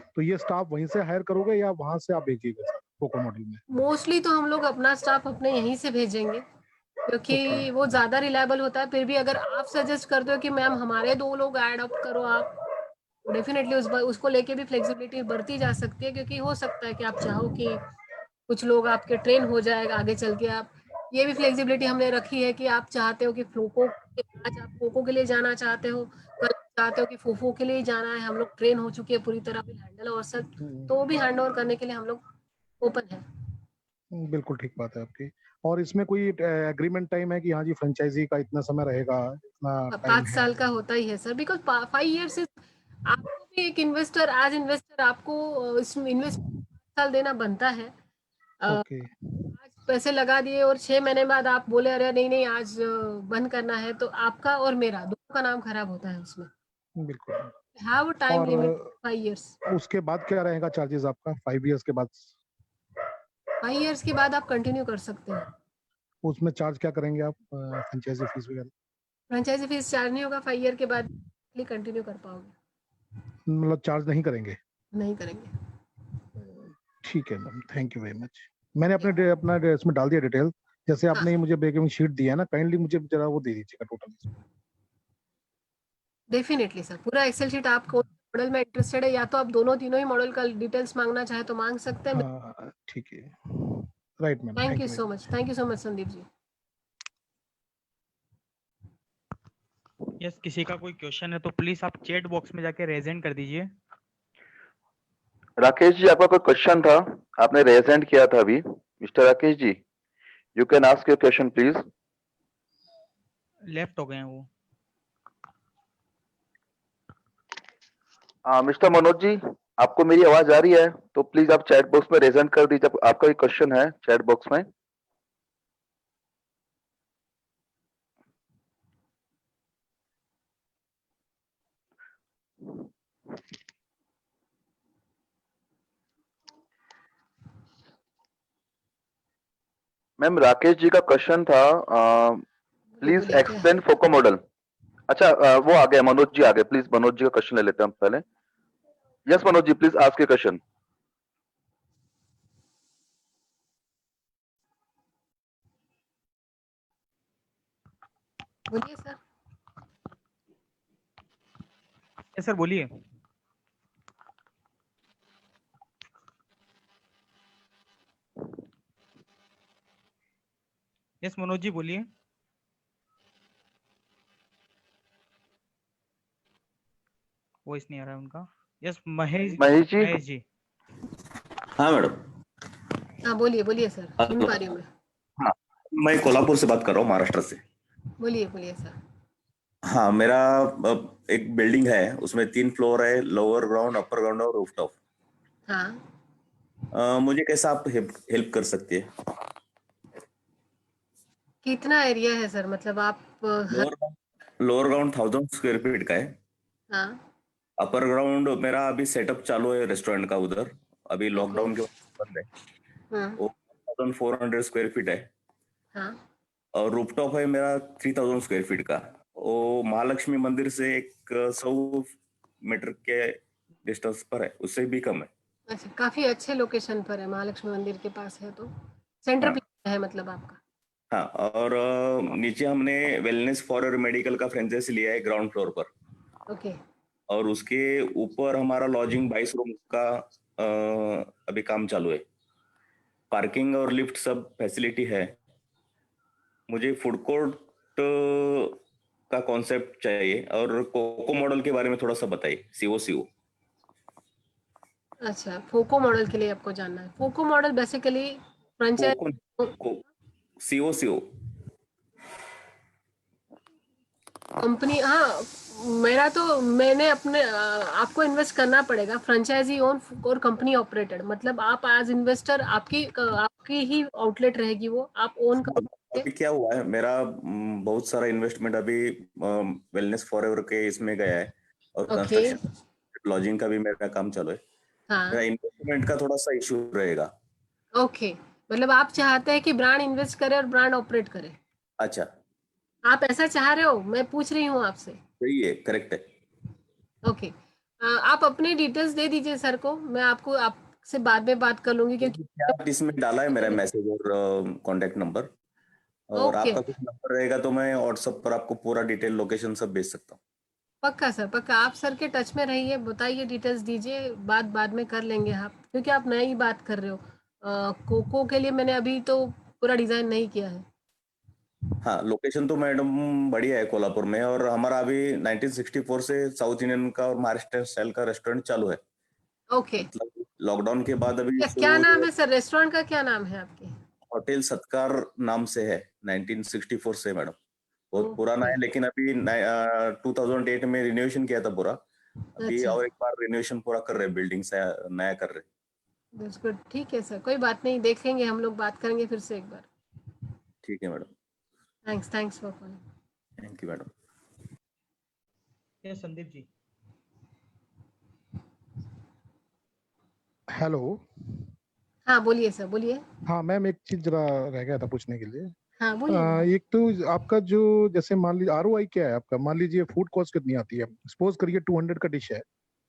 तो ये स्टाफ वहीं से हायर करोगे या वहां से आप भेजिएगा फोको मॉडल में। मोस्टली तो हम लोग अपना स्टाफ अपने यहीं से भेजेंगे, ओके क्योंकि वो ज्यादा रिलायबल होता है। फिर भी अगर आप सजेस्ट करते हो कि मैम हमारे 2 लोग ऐड अप करो आप, डेफिनेटली उसको लेके भी फ्लेक्सिबिलिटी बरती जा सकती है, क्योंकि हो सकता है कि आप चाहो कि कुछ लोग आपके ट्रेन हो जाएगा आगे चल के। आप ये भी फ्लेक्सिबिलिटी हमने रखी है कि आप चाहते हो कि फ्लोको, आज आप फोको के लिए जाना चाहते हो, कल चाहते हो कि फोफो के लिए जाना है, हम लोग ट्रेन हो चुके हैं पूरी तरह, विल हैंडल और सब, तो वो भी हैंड ओवर करने के लिए हम लोग ओपन है। बिल्कुल ठीक बात है आपकी। और इसमें कोई एग्रीमेंट टाइम है कि हाँ जी फ्रेंचाइजी का इतना समय रहेगा, इतना टाइम 5 है। साल का होता ही है सर, बिकॉज 5 years इज, आपको भी एक इन्वेस्टर, एज इन्वेस्टर आपको इसमें इन्वेस्ट 5 साल देना बनता है। ओके आज पैसे लगा दिए और 6 महीने बाद आप बोले अरे नहीं नहीं आज बंद करना है, तो आपका और मेरा दोनों का नाम खराब होता है उसमें। बिल्कुल। हैव टाइम और लिमिट 5 years। उसके बाद क्या रहेगा चार्जेस आपका 5 इयर्स के बाद, 5 years के बाद आप कंटिन्यू कर सकते हैं। उसमें चार्ज क्या करेंगे आप फ्रेंचाइजी फीस वगैरह। फ्रेंचाइजी फीस चार्ज नहीं होगा, 5 year के बाद कंटिन्यू कर पाओगे। मतलब चार्ज नहीं करेंगे। नहीं करेंगे। ठीक है ma'am, thank you very much. मैंने अपना इसमें डाल दिया डिटेल, जैसे हाँ आपने ये मुझे बेकिंग शीट दिया है ना, काइंडली मुझे जरा वो दे दीजिएगा टोटल। डेफिनेटली सर, पूरा एक्सेल शीट। आप कौन मॉडल में इंटरेस्टेड है, या तो आप दोनों तीनों ही मॉडल का डिटेल्स मांगना चाहे तो मांग सकते हैं। हाँ ठीक है, right ma'am, thank thank you you very so much. Much, thank you so much Sandeep ji. Yes, किसी का कोई क्वेश्चन है तो प्लीज आप चैट बॉक्स में जाके रेज हैंड कर दीजिए। राकेश जी, आपका कोई क्वेश्चन था, आपने रेज हैंड किया था अभी। Mister Rakesh ji, you can ask your question please. Left हो गए हैं वो। मिस्टर मनोज जी, आपको मेरी आवाज आ रही है तो प्लीज आप चैट बॉक्स में रेजन कर दीजिए, आपका एक क्वेश्चन है चैट बॉक्स में। मैम राकेश जी का क्वेश्चन था, बोलिए प्लीज बोलिए क्या है? Explain फोको model. अच्छा, वो आ गया, मनोज जी आ गए, प्लीज मनोज जी का क्वेश्चन ले लेते हैं हम पहले। Yes Manoj ji, please ask your question. बोलिए सर। यस सर बोलिए। यस मनोज जी बोलिए। वॉइस नहीं आ रहा है उनका। यस महेश महेश जी, महेश जी। हाँ मैडम। हाँ बोलिए बोलिए सर, सुन हेलो। पा रही हूँ मैं। हाँ, मैं कोल्हापुर से बात कर रहा हूँ, महाराष्ट्र से। बोलिए बोलिए सर। हाँ, मेरा एक बिल्डिंग है, उसमें 3 फ्लोर है, लोअर ग्राउंड, अपर ग्राउंड और रूफटॉप। हाँ, मुझे कैसा आप हेल्प कर सकते हैं? कितना एरिया है सर? मतलब आप हर। Lower lower ground 1000 square feet का है। हाँ। अपर ग्राउंड मेरा अभी सेटअप चालू है रेस्टोरेंट का उधर, अभी ओके। लॉकडाउन के वजह से बंद है। हाँ। वो 1400 स्क्वायर फीट है। हाँ। और रूफटॉप है मेरा 3000 स्क्वायर फीट का। वो महालक्ष्मी मंदिर से एक 100 मीटर के डिस्टेंस पर है, उससे भी कम है। अच्छा, काफी अच्छे लोकेशन पर है, महालक्ष्मी मंदिर के पास है तो सेंटर हाँ प्लेस है मतलब आपका। हाँ। और नीचे हमने वेलनेस फॉर मेडिकल का फ्रेंचाइजी लिया है ग्राउंड फ्लोर पर। ओके। और उसके ऊपर हमारा लॉजिंग 22 रूम का अभी काम चालू है। पार्किंग और लिफ्ट सब फैसिलिटी है। मुझे फूड कोर्ट का कॉन्सेप्ट चाहिए, और कोको मॉडल के बारे में थोड़ा सा बताइए। सीओ। अच्छा, फोको मॉडल के लिए आपको जानना है। फोको मॉडल बेसिकली फ्रेंचाइज कोको को सीओ। कंपनी। हाँ, मेरा तो मैंने अपने आपको इन्वेस्ट करना पड़ेगा। फ्रेंचाइजी ओन और कंपनी ऑपरेटेड, मतलब आप एज इन्वेस्टर आपकी ही आउटलेट रहेगी, वो आप ओन करोगे। अभी क्या हुआ है, मेरा बहुत सारा इन्वेस्टमेंट अभी वेलनेस फॉरएवर के इसमें गया है, और ओके। कंस्ट्रक्शन लॉजिंग का भी मेरा काम चालू है। मेरा हाँ। इन्वेस्टमेंट का थोड़ा सा इशू रहेगा। ओके, मतलब आप चाहते हैं कि ब्रांड इन्वेस्ट करे और ब्रांड ऑपरेट करे। अच्छा, आप ऐसा चाह रहे हो? मैं पूछ रही हूँ आपसे। सही है, करेक्ट है। ओके। आप अपने डिटेल्स दे दीजिए सर को, मैं आपको आपसे बाद में बात कर लूंगी क्योंकि। क्या आप इसमें डाला है मेरा मैसेज और कांटेक्ट नंबर, और ओके। आपका कुछ नंबर रहेगा तो मैं व्हाट्सएप पर आपको पूरा डिटेल लोकेशन सब भेज सकता हूँ। पक्का सर, पक्का। आप सर के टच में रहिए, बताइए, डिटेल्स दीजिए, बात बाद में कर लेंगे आप, क्योंकि आप नई बात कर रहे हो। कोको के लिए मैंने अभी तो पूरा डिजाइन नहीं किया है। हाँ, लोकेशन तो मैडम बढ़िया है कोल्हापुर में, और हमारा अभी 1964 से साउथ इंडियन का और महाराष्ट्र स्टाइल का रेस्टोरेंट चालू है। ओके। मतलब लॉकडाउन के बाद अभी क्या शुरू नाम हुए। है सर? रेस्टोरेंट का क्या नाम है आपके? होटल सत्कार नाम से है, 1964 से मैडम। बहुत पुराना ओके। है, लेकिन अभी 2008 में रिनोवेशन किया था पूरा। अभी अच्छा, और एक बार रिनोवेशन पूरा कर रहे हैं, बिल्डिंग से नया कर रहे हैं। That's good. ठीक है सर, कोई बात नहीं, देखेंगे हम लोग, बात करेंगे फिर से एक बार। ठीक है madam. Thanks, thanks for calling. Thank you madam. Yes Sandeep ji. Hello. हाँ बोलिए सर, बोलिए। हाँ मैम, एक चीज जरा रह गया था पूछने के लिए। हाँ बोलिए ना। एक तो आपका जो, जैसे मान लीजिए आरओआई क्या है आपका, मान लीजिए फूड कॉस्ट कितनी आती है, सपोज करिए 200 का डिश है,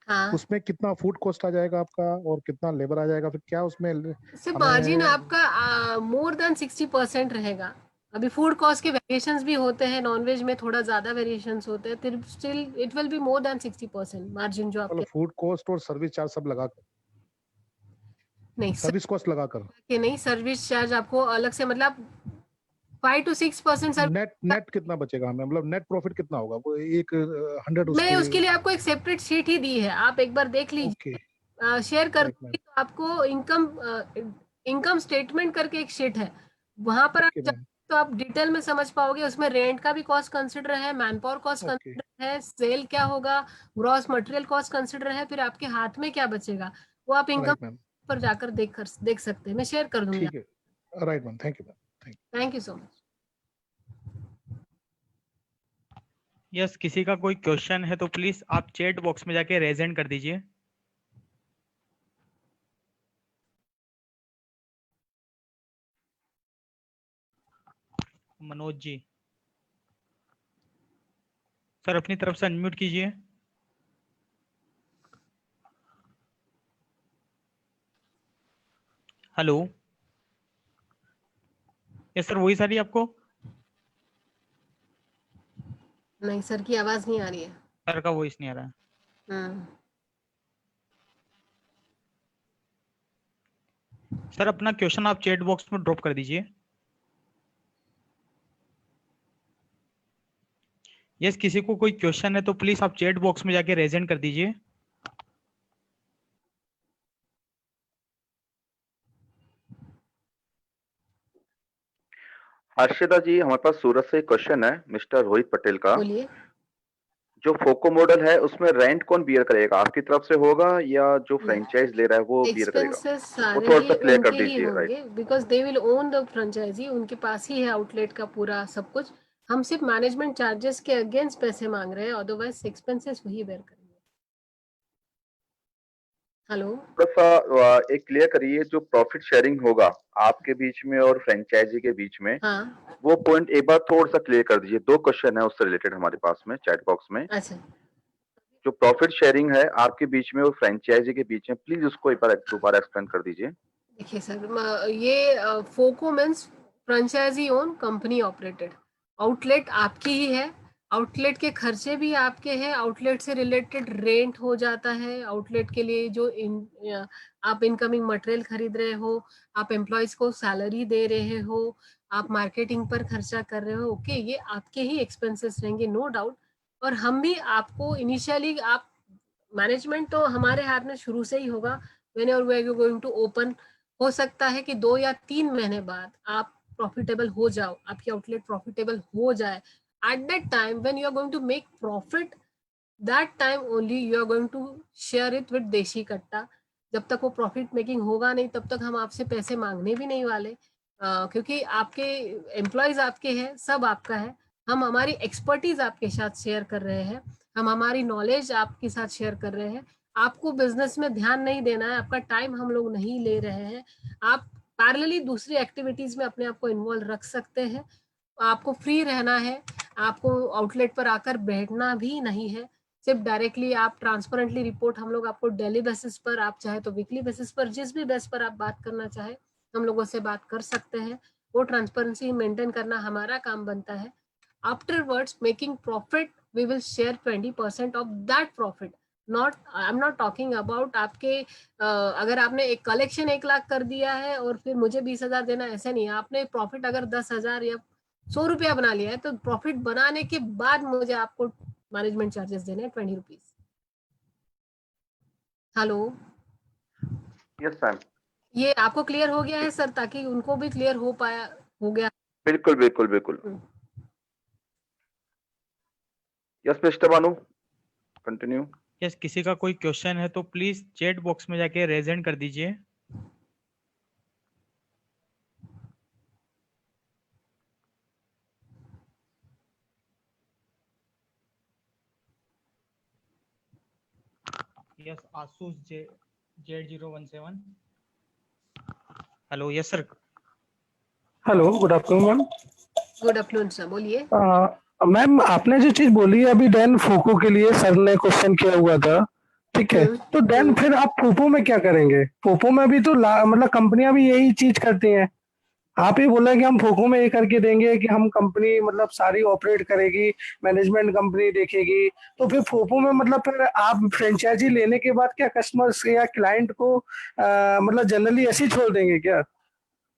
हाँ, उसमें कितना फूड कॉस्ट आ जाएगा आपका और कितना लेबर आ जाएगा, फिर क्या उसमें इससे मार्जिन हमें। आपका मोर देन 60% रहेगा। अभी फूड कॉस्ट के वेरिएशंस भी होते हैं, नॉनवेज में थोड़ा ज्यादा वेरिएशंस होते हैं, फिर still it will be more than 60% margin जो मतलब आपके। फूड कॉस्ट और सर्विस चार्ज सब लगाकर, नहीं सर, सर्विस कॉस्ट लगाकर के नहीं, सर्विस चार्ज आपको अलग से, मतलब 5 to 6% सर। नेट नेट कितना बचेगा हमें, मतलब नेट प्रॉफिट कितना होगा वो एक 100 मैं उसके। उसके लिए आपको एक सेपरेट शीट ही दी है, आप एक बार देख ओके, लीजिए। शेयर कर राइट मैम। दूंगी तो आपको इनकम इनकम स्टेटमेंट करके एक शीट है, वहां पर आप ओके जब मैम। तो आप डिटेल में समझ पाओगे, उसमें रेंट का भी कॉस्ट कंसिडर है, man power cost okay consider है, सेल क्या होगा, ग्रॉस मटेरियल कॉस्ट कंसिडर है, फिर आपके हाथ में क्या बचेगा वो आप इनकम राइट मैम, पर जाकर देख सकते हैं। मैं शेयर कर दूंगी। ठीक है, right ma'am, thank you ma'am, thank you so much. Yes, किसी का कोई क्वेश्चन है तो प्लीज आप चैट बॉक्स में जाके रेज हैंड कर दीजिए। मनोज जी, सर अपनी तरफ से अनम्यूट कीजिए। हेलो, यस सर, वही सारी आपको नहीं सर की आवाज नहीं आ रही है। सर का वॉइस नहीं आ रहा है। हम्म, सर अपना क्वेश्चन आप चैट बॉक्स में ड्रॉप कर दीजिए। यस, किसी को कोई क्वेश्चन है तो प्लीज आप चैट बॉक्स में जाके रेज हैंड कर दीजिए। हर्षिता जी, हमारे पास सूरत से क्वेश्चन है मिस्टर रोहित पटेल का। बोलिए। जो फोको मॉडल है उसमें रेंट कौन बियर करेगा, आपकी तरफ से होगा या जो फ्रेंचाइज ले रहा है वो बियर करेगा? एक्सपेंसेस वो सारे थोड़ा ही सा क्लियर कर उनके ही दीजिए। राइट, होंगे, because they will own the franchisee, उनके पास ही है आउटलेट का पूरा सब कुछ। हम सिर्फ मैनेजमेंट चार्जेस के अगेंस्ट पैसे मांग रहे हैं, अदरवाइज एक्सपेंसेस वही बेयर करेंगे। हेलो। थोड़ा सा एक क्लियर करिए, जो प्रॉफिट शेयरिंग होगा आपके बीच में और फ्रेंचाइजी के बीच में, हाँ, वो पॉइंट एक बार थोड़ा सा क्लियर कर दीजिए। 2 क्वेश्चन है उससे रिलेटेड हमारे पास में चैट बॉक्स में। अच्छा। जो प्रॉफिट शेयरिंग है आपके बीच में और फ्रेंचाइजी के बीच में, प्लीज उसको एक बार दोबारा एक्सप्लेन कर दीजिए। देखिए सर, ये FOCO means franchisee own company operated, outlet आपकी ही है, आउटलेट के खर्चे भी आपके हैं, आउटलेट से रिलेटेड रेंट हो जाता है, आउटलेट के लिए जो आप इनकमिंग मटेरियल खरीद रहे हो, आप एम्प्लॉयज को सैलरी दे रहे हो, आप मार्केटिंग पर खर्चा कर रहे हो, ओके, ये आपके ही एक्सपेंसेस रहेंगे, नो डाउट। और हम भी आपको इनिशियली, आप मैनेजमेंट तो हमारे हाथ में शुरू से ही होगा। Whenever we are going to open, हो सकता है कि 2 या 3 महीने बाद आप प्रॉफिटेबल हो जाओ, आपकी आउटलेट प्रॉफिटेबल हो जाए। At that time when you are going to make profit, that time only you are going to share it with Desi Katta. जब तक वो प्रॉफिट मेकिंग होगा नहीं, तब तक हम आपसे पैसे मांगने भी नहीं वाले, क्योंकि आपके एम्प्लॉयज आपके हैं, सब आपका है। हम हमारी एक्सपर्टीज आपके साथ शेयर कर रहे हैं, हम हमारी नॉलेज आपके साथ शेयर कर रहे हैं। आपको बिजनेस में ध्यान नहीं देना है, आपका टाइम हम लोग नहीं ले रहे हैं। आप पैरेलली दूसरी एक्टिविटीज में अपने आप को इन्वॉल्व रख सकते हैं। आपको फ्री रहना है, आपको आउटलेट पर आकर बैठना भी नहीं है, सिर्फ डायरेक्टली आप ट्रांसपेरेंटली रिपोर्ट, हम लोग आपको डेली बेसिस पर, आप चाहे तो वीकली बेसिस पर, जिस भी बेस पर आप बात करना चाहे हम लोगों से बात कर सकते हैं। वो ट्रांसपेरेंसी मेंटेन करना हमारा काम बनता है। Afterwards making profit, we will share 20% of that profit. Not, I am not talking about आपके अगर आपने एक कलेक्शन 1 लाख कर दिया है और फिर मुझे 20,000 देना, ऐसे नहीं। आपने प्रॉफिट अगर 10,000 या 100 रुपया बना लिया है, तो प्रॉफिट बनाने के बाद मुझे आपको मैनेजमेंट चार्जेस देने हैं 20 रुपीज। हेलो। यस मैम, ये आपको क्लियर हो गया है सर, ताकि उनको भी क्लियर हो पाया, हो गया। बिल्कुल बिल्कुल बिल्कुल। यस मिस्टर बानू, कंटिन्यू। यस, किसी का कोई क्वेश्चन है तो प्लीज चैट बॉक्स में जाके रेज हैंड कर दीजिए। Yes, आशुष Z017। Hello, yes sir. Hello, good afternoon ma'am. Good afternoon sir, बोलिए। मैम, आपने जो चीज बोली है अभी डैन फोको के लिए सर ने क्वेश्चन किया हुआ था, ठीक है, तो देन फिर आप फोपो में क्या करेंगे? फोपो में भी तो मतलब कंपनियां भी यही चीज करती हैं। आप ही बोला कि हम फोको में ये करके देंगे कि हम कंपनी मतलब सारी ऑपरेट करेगी, मैनेजमेंट कंपनी देखेगी, तो फिर फोपो में मतलब फिर आप फ्रेंचाइजी लेने के बाद क्या कस्टमर्स या क्लाइंट को मतलब जनरली ऐसे ही छोड़ देंगे क्या?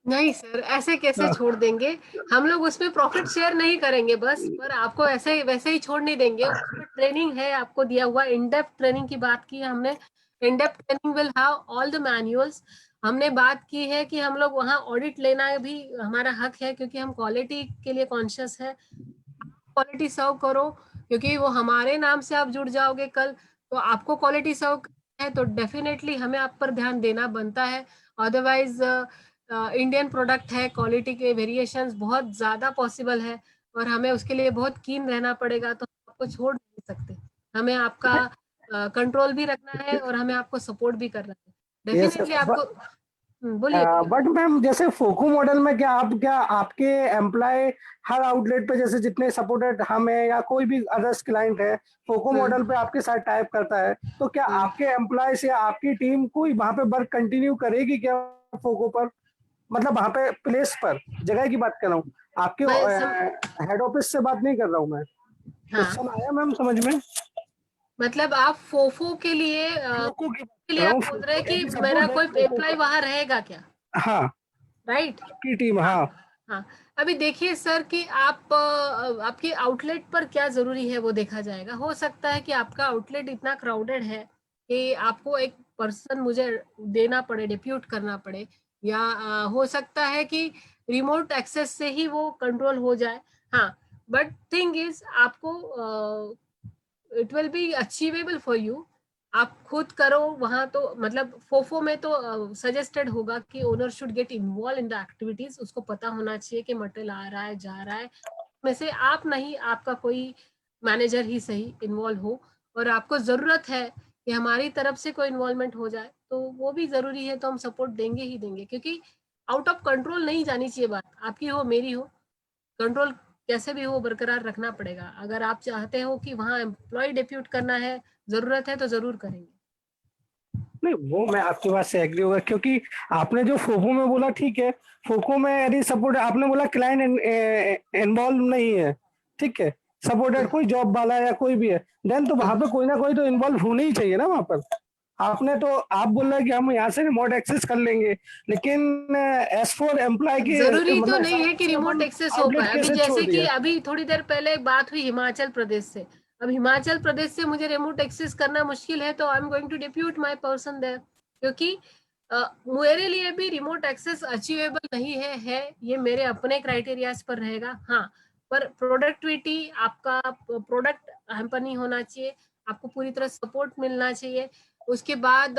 नहीं सर, ऐसे कैसे छोड़ देंगे? हम लोग उसमें प्रॉफिट शेयर नहीं करेंगे बस, पर आपको ऐसे वैसे ही छोड़ नहीं देंगे। उसमें ट्रेनिंग है आपको दिया हुआ, इन डेप्थ ट्रेनिंग की बात की है हमने। इन depth training will have all the manuals. हमने बात की है कि हम लोग वहाँ ऑडिट लेना भी हमारा हक है, क्योंकि हम क्वालिटी के लिए कॉन्शियस है। क्वालिटी सर्व करो, क्योंकि वो हमारे नाम से आप जुड़ जाओगे कल, तो आपको क्वालिटी सर्व है तो डेफिनेटली हमें आप पर ध्यान देना बनता है। अदरवाइज इंडियन प्रोडक्ट है, क्वालिटी के वेरिएशंस बहुत ज़्यादा पॉसिबल है और हमें उसके लिए बहुत कीन रहना पड़ेगा, तो हम आपको छोड़ नहीं सकते। हमें आपका कंट्रोल भी रखना है और हमें आपको सपोर्ट भी करना है। यस डेफिनेटली आपको बोलिए बोलिए। बट मैम जैसे फोको मॉडल में क्या आपके एम्प्लॉय हर आउटलेट पे जैसे जितने सपोर्टेड हम है या कोई भी अदर्स क्लाइंट है फोको मॉडल पे आपके साथ टाइप करता है, तो क्या आपके एम्प्लॉयज या आपकी टीम कोई वहां पे वर्क कंटिन्यू करेगी क्या फोको पर? मतलब वहां पे प्लेस पर जगह की बात कर रहा हूँ, आपके हेड ऑफिस से बात नहीं कर रहा हूँ मैं। क्वेश्चन आया मैम समझ में? मतलब आप फोफो के लिए फोको की बात के कर लिए रहा आप हूँ, बोल रहे हैं कि फोको मेरा सपोर्ट है कोई फोको एम्प्लॉय का। वहां रहेगा क्या, हाँ, राइट? आपकी टीम, हाँ। हाँ, अभी देखिए सर कि आप आपके आउटलेट पर क्या जरूरी है वो देखा जाएगा। हो सकता है कि आपका आउटलेट इतना क्राउडेड है कि आपको एक पर्सन मुझे देना पड़े, डिप्यूट करना पड़े, या हो सकता है कि रिमोट एक्सेस से ही वो कंट्रोल हो जाए। हाँ, बट थिंग इज आपको it will B achievable for you. आप खुद करो वहां, तो मतलब फोफो में तो सजेस्टेड होगा कि owner should get involve in the activities. उसको पता होना चाहिए कि मटेरियल आ रहा है जा रहा है, में से आप नहीं, आपका कोई मैनेजर ही सही इन्वॉल्व हो। और आपको जरूरत है कि हमारी तरफ से कोई इन्वॉल्वमेंट हो जाए तो वो भी जरूरी है, तो हम सपोर्ट देंगे ही देंगे, क्योंकि आउट ऑफ कंट्रोल नहीं जानी चाहिए बात, आपकी हो मेरी हो, कंट्रोल कैसे भी हो बरकरार रखना पड़ेगा। अगर आप चाहते हो कि वहाँ एम्प्लॉय डिप्यूट करना है, जरूरत है तो जरूर करेंगे। नहीं वो मैं आपकी बात से एग्री होगा, क्योंकि आपने जो फोको में बोला ठीक है, फोको में यदि सपोर्ट आपने बोला क्लाइंट इन्वॉल्व नहीं है, ठीक है, सपोर्टेड कोई जॉब वाला या कोई भी है, देन तो वहां पे कोई ना कोई तो इन्वॉल्व होना ही चाहिए ना वहां पर। आपने तो आप बोल रहे हैं कि हम यहाँ से रिमोट एक्सेस कर लेंगे, लेकिन एज फॉर एम्प्लॉय के जरूरी तो मतलब नहीं हिसाब है कि से रिमोट अपन एक्सेस हो आउटलेट पाए। अभी कैसे छोड़ जैसे कि दिया? अभी थोड़ी देर पहले बात हुई हिमाचल प्रदेश से, अब हिमाचल प्रदेश से मुझे रिमोट एक्सेस करना मुश्किल है, तो I am going to depute my person there, क्योंकि मेरे लिए भी रिमोट एक्सेस अचीवेबल नहीं है ये मेरे अपने क्राइटेरियाज पर रहेगा। हाँ, पर प्रोडक्टिविटी, आपका प्रोडक्ट हैम्पर नहीं होना चाहिए, आपको पूरी तरह सपोर्ट मिलना चाहिए। उसके बाद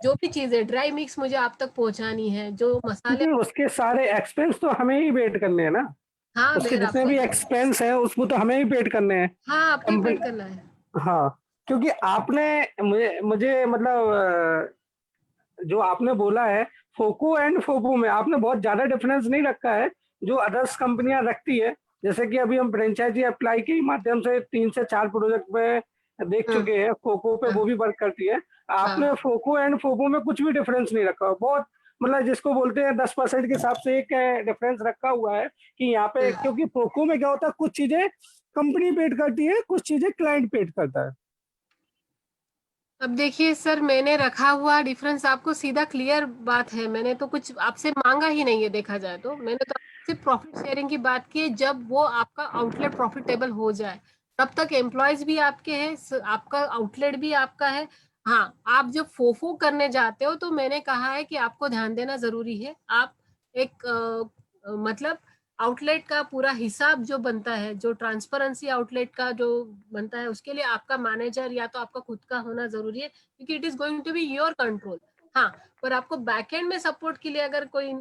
जो भी चीज है, ड्राई मिक्स मुझे आप तक पहुंचानी है, जो मसाले। क्योंकि उसके सारे एक्सपेंस तो हमें ही वेट करने हैं ना, हाँ उसके वेर जितने भी आपको, एक्सपेंस है उसको तो हमें ही पेड करने हैं। हाँ आपको ही पेड करना है। हाँ, क्योंकि आपने मुझे मुझे मतलब जो आपने बोला है फोको एंड फोपो में आपने बहुत ज्यादा डिफरेंस नहीं रखा है जो अदर्स कंपनियां रखती है। जैसे कि अभी हम फ्रेंचाइजी अप्लाई के माध्यम से 3 से 4 प्रोजेक्ट में देख हाँ चुके हैं, फोको पे वो हाँ भी वर्क करती है। आपने हाँ फोको एंड फोपो में कुछ भी डिफरेंस नहीं रखा, बहुत मतलब जिसको बोलते हैं 10% के हिसाब से एक डिफरेंस रखा हुआ है कि यहाँ पे, हाँ। क्योंकि फोको में क्या होता है कुछ चीजें कंपनी पेड करती है, कुछ चीजें क्लाइंट पेड करता है। अब देखिए सर, मैंने रखा हुआ डिफरेंस आपको सीधा क्लियर बात है, मैंने तो कुछ आपसे मांगा ही नहीं है, देखा जाए तो मैंने तो सिर्फ प्रॉफिट शेयरिंग की बात की है। जब वो आपका आउटलेट प्रॉफिटेबल हो जाए तब तक एम्प्लॉयज भी आपके हैं, आपका आउटलेट भी आपका है। हाँ, आप जब फोफो करने जाते हो तो मैंने कहा है कि आपको ध्यान देना जरूरी है। आप एक मतलब आउटलेट का पूरा हिसाब जो बनता है, जो ट्रांसपेरेंसी आउटलेट का जो बनता है, उसके लिए आपका मैनेजर या तो आपका खुद का होना जरूरी है, क्योंकि it is going to be your control. हाँ, पर आपको बैकएंड में सपोर्ट के लिए अगर कोई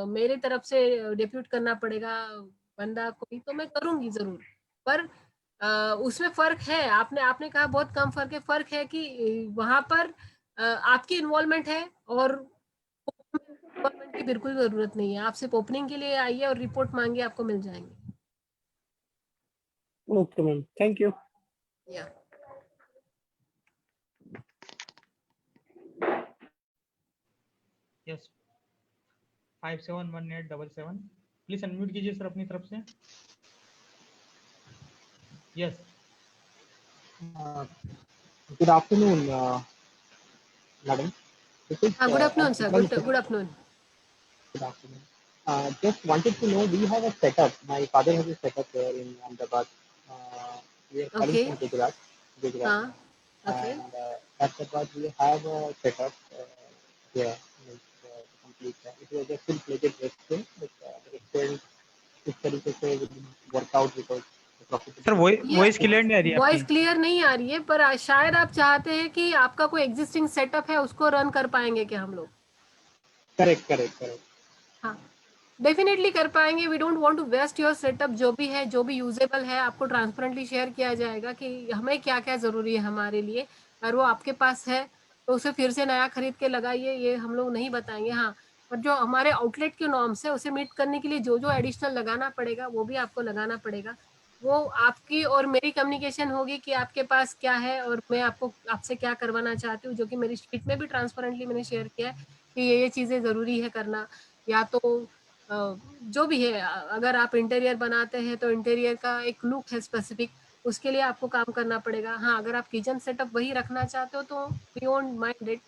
मेरे तरफ से डिप्यूट करना पड़ेगा बंदा कोई, तो मैं करूंगी जरूर। पर उसमें फर्क है, आपने आपने कहा बहुत कम फर्क है कि वहां पर आपकी इन्वॉल्वमेंट है और इन्वॉल्वमेंट की बिल्कुल जरूरत नहीं है। आप सिर्फ ओपनिंग के लिए आइए और रिपोर्ट मांगिए, आपको मिल जाएंगे। Okay ma'am, thank you. या यस 571877 प्लीज अनम्यूट कीजिए सर अपनी तरफ से। Yes Good afternoon, madam. This is good afternoon sir, Vikram good here. Afternoon. Good afternoon. Just wanted to know, we have a setup. My father has a setup here in Ahmedabad. We are calling okay, from Gujarat. हाँ, okay, And Ahmedabad we have a setup. Yeah, complete that. It was a full-fledged restaurant, but the restaurant इस तरीके से work out because the sir profitability. Voice clear नहीं आ रही है voice आपकी। Clear नहीं आ रही है, पर शायद आप चाहते हैं कि आपका कोई एग्जिस्टिंग सेटअप है उसको रन कर पाएंगे क्या हम लोग? करेक्ट। हाँ, डेफिनेटली कर पाएंगे। We don't want to waste your setup. जो भी है, जो भी यूजेबल है, आपको ट्रांसपेरेंटली शेयर किया जाएगा कि हमें क्या क्या ज़रूरी है हमारे लिए। अगर वो आपके पास है तो उसे फिर से नया खरीद के लगाइए, ये हम लोग नहीं बताएंगे। हाँ, पर जो हमारे आउटलेट के नॉर्म्स है उसे मीट करने के लिए जो जो एडिशनल लगाना पड़ेगा वो भी आपको लगाना पड़ेगा। वो आपकी और मेरी कम्युनिकेशन होगी कि आपके पास क्या है और मैं आपसे क्या करवाना चाहती हूँ, जो कि मेरी शीट में भी ट्रांसपेरेंटली मैंने शेयर किया है कि ये चीज़ें ज़रूरी है करना। या तो जो भी है, अगर आप इंटीरियर बनाते हैं तो इंटीरियर का एक लुक है स्पेसिफिक, उसके लिए आपको काम करना पड़ेगा। हाँ, अगर आप किचन सेटअप वही रखना चाहते हो तो वी वोंट माइंड इट,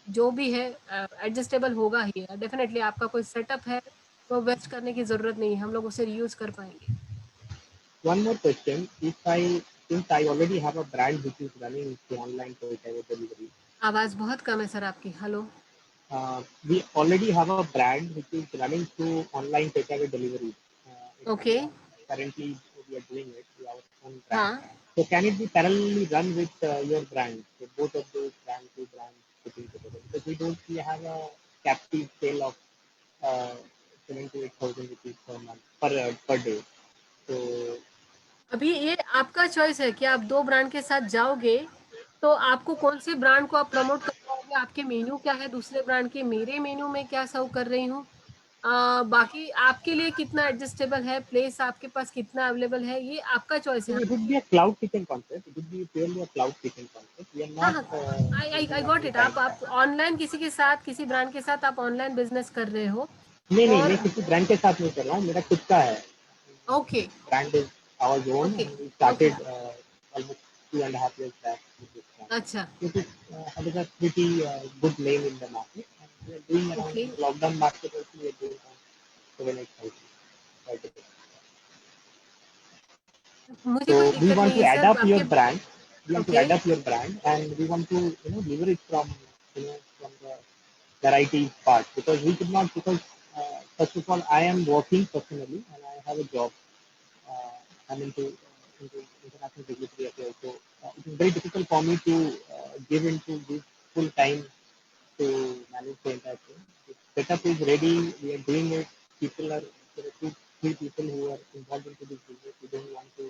जो भी है एडजस्टेबल होगा ही। डेफिनेटली आपका कोई सेटअप है तो वेस्ट करने की जरूरत नहीं है, हम लोग उसे रीयूज कर पाएंगे। One more question. Since I already have a brand which is running the online toilet delivery. आवाज बहुत कम है सर आपकी। Hello. We already have a brand which is running through online takeaway delivery. Okay. Currently, we are doing it with our own brand. हाँ, So can it be parallelly run with your brand? So both of those two brands putting together. Because we don't see have a captive sale of 7,000 to 8,000 rupees per month per day. So अभी ये आपका choice है कि आप दो brand के साथ जाओगे तो आपको कौन से ब्रांड को आप प्रमोट कर पाओगे, आपके मेन्यू क्या है दूसरे ब्रांड के, मेरे मेन्यू में क्या सर्व कर रही हूँ, बाकी आपके लिए कितना एडजस्टेबल है, प्लेस आपके पास कितना अवेलेबल है, ये आपका चॉइस है। it would be a cloud kitchen concept. It would be purely a cloud kitchen concept. We are हाँ not. हाँ, आई गॉट इट। आप ऑनलाइन किसी के साथ, किसी ब्रांड के साथ आप ऑनलाइन बिजनेस कर रहे हो। नहीं, और मैं किसी ब्रांड के साथ नहीं कर रहा हूँ, मेरा खुद का है। Okay Brand is our own, okay and we okay. started almost 2.5 years back with this brand. अच्छा, It is having a pretty good name in the market. And we are doing around okay. lockdown market also. We are doing around 7,000-8,000 per day. मुझे So कोई we दिक्कत want नहीं to है sir adapt your आपके। brand. We want to okay adapt your brand, and we want to leverage from from the variety part, because we could not, because first of all I am working personally and I have a job. I'm into international regulatory affairs, so it is very difficult for me to give into this full time to manage the entire thing. The setup is ready. We are doing it. There are 2-3 people who are involved into this business. We don't want to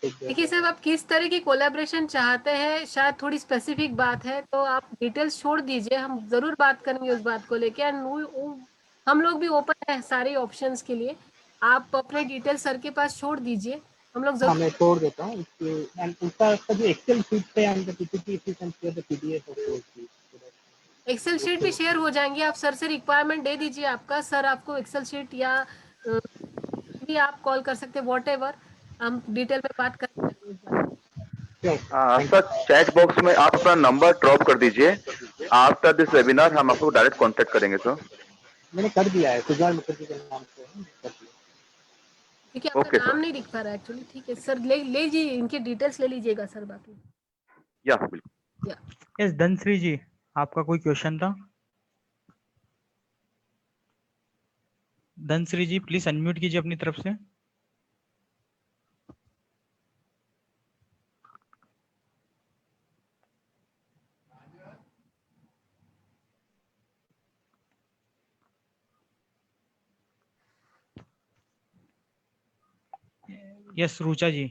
take their. देखिए साहब, आप किस तरह की collaboration चाहते हैं, शायद थोड़ी स्पेसिफिक बात है तो आप डिटेल्स छोड़ दीजिए, हम जरूर बात करेंगे उस बात को लेके। एंड हम लोग भी ओपन है सारे ऑप्शंस के लिए। आप अपने डिटेल्स सर के पास छोड़ दीजिए, हम लोग हाँ, जरूर। मैं छोड़ देता हूँ एंड उसका जो एक्सेल शीट पे and PPT, if you can share the PDF of those sheet. Excel sheet भी शेयर हो जाएंगी। आप सर से रिक्वायरमेंट दे दीजिए आपका, सर आपको एक्सेल शीट या भी आप कॉल कर सकते हैं, वॉट एवर, हम डिटेल में बात करेंगे इस बारे में। सर चैट बॉक्स में आप अपना नंबर ड्रॉप कर दीजिए। आफ्टर दिस वेबिनार हम आपको डायरेक्ट कांटेक्ट करेंगे सर। मैंने कर दिया है, सुजान मुखर्जी के नाम से कर दिया। क्योंकि आपका ओके नाम सर। नहीं दिख पा रहा है एक्चुअली। ठीक है सर, ले लीजिए इनके डिटेल्स ले लीजिएगा सर बाकी। या बिल्कुल। यस धनश्री जी, आपका कोई क्वेश्चन था? धनश्री जी प्लीज अनम्यूट कीजिए अपनी तरफ से। यस रुचा जी,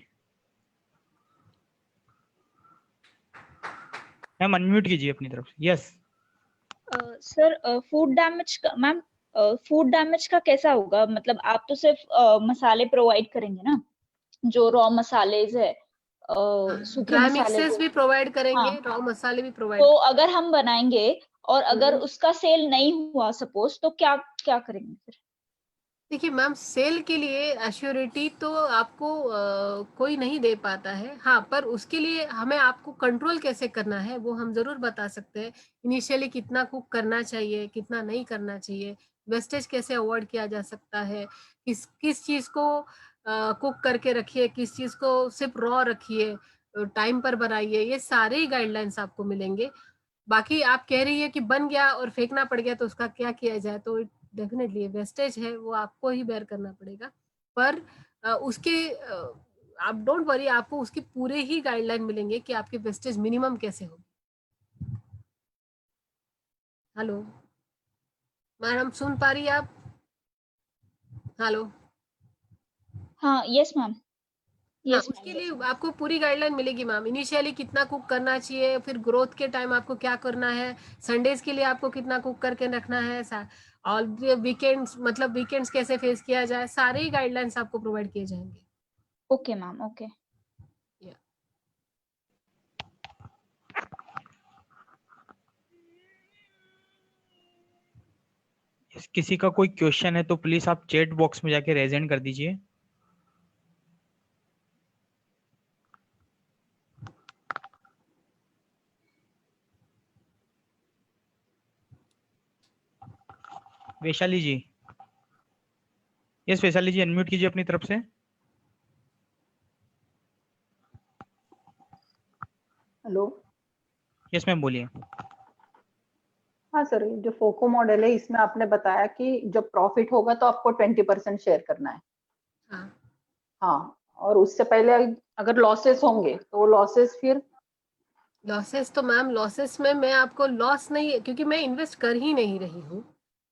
मैम अनम्यूट कीजिए अपनी तरफ से। यस सर फूड डैमेज का, मैम फूड डैमेज का कैसा होगा? मतलब आप तो सिर्फ मसाले प्रोवाइड करेंगे ना, जो रॉ मसालेज है, सूखे ड्राई मसाले मिक्सेस जो, भी प्रोवाइड करेंगे, हाँ रॉ मसाले भी प्रोवाइड। तो अगर हम बनाएंगे और अगर उसका सेल नहीं हुआ सपोज, तो क्या क्या करेंगे फिर? देखिए मैम, सेल के लिए एश्योरिटी तो आपको कोई नहीं दे पाता है। हाँ, पर उसके लिए हमें आपको कंट्रोल कैसे करना है वो हम जरूर बता सकते हैं। इनिशियली कितना कुक करना चाहिए, कितना नहीं करना चाहिए, वेस्टेज कैसे अवॉइड किया जा सकता है, किस किस चीज को कुक करके रखिए, किस चीज को सिर्फ रॉ रखिए, टाइम पर बनाइए, ये सारे ही गाइडलाइंस आपको मिलेंगे। बाकी आप कह रही है कि बन गया और फेंकना पड़ गया तो उसका क्या किया जाए, तो डेफिनेटली वेस्टेज है वो आपको ही बेयर करना पड़ेगा। पर आप डोंट वरी, आपको उसके पूरे ही गाइडलाइन मिलेंगे कि आपकी वेस्टेज मिनिमम कैसे हो। हेलो मैडम, सुन पा रही है आप? हेलो। हाँ, यस मैम, हाँ, यस उसके मैम। लिए आपको पूरी गाइडलाइन मिलेगी मैम। इनिशियली कितना कुक करना चाहिए, फिर ग्रोथ के टाइम आपको क्या करना है, संडेज के लिए आपको कितना कुक करके रखना है, और वीकेंड्स मतलब वीकेंड्स कैसे फेस किया जाए, सारे ही गाइडलाइंस आपको प्रोवाइड किए जाएंगे। Okay ma'am, okay. किसी का कोई क्वेश्चन है तो प्लीज आप चैट बॉक्स में जाके रेजेंट कर दीजिए। वैशाली जी, यस वैशाली जी अनम्यूट कीजिए अपनी तरफ से। हेलो। यस मैम बोलिए। हाँ सर, ये जो फोको मॉडल है इसमें आपने बताया कि जब प्रॉफिट होगा तो आपको 20% शेयर करना है। हाँ हाँ, और उससे पहले अगर लॉसेस होंगे तो लॉसेस फिर लॉसेस तो मैम, लॉसेस में मैं आपको लॉस नहीं, क्योंकि मैं इन्वेस्ट कर ही नहीं रही हूँ,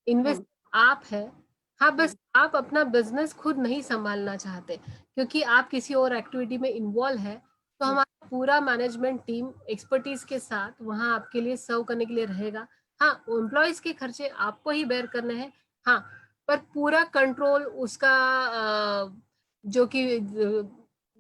इन्वेस्ट आप है। हाँ, बस आप अपना बिजनेस खुद नहीं संभालना चाहते क्योंकि आप किसी और एक्टिविटी में इन्वॉल्व है, तो हमारा पूरा मैनेजमेंट टीम एक्सपर्टीज के साथ वहाँ आपके लिए सर्व करने के लिए रहेगा। हाँ, एम्प्लॉयज के खर्चे आपको ही बेयर करने हैं। हाँ, पर पूरा कंट्रोल उसका जो कि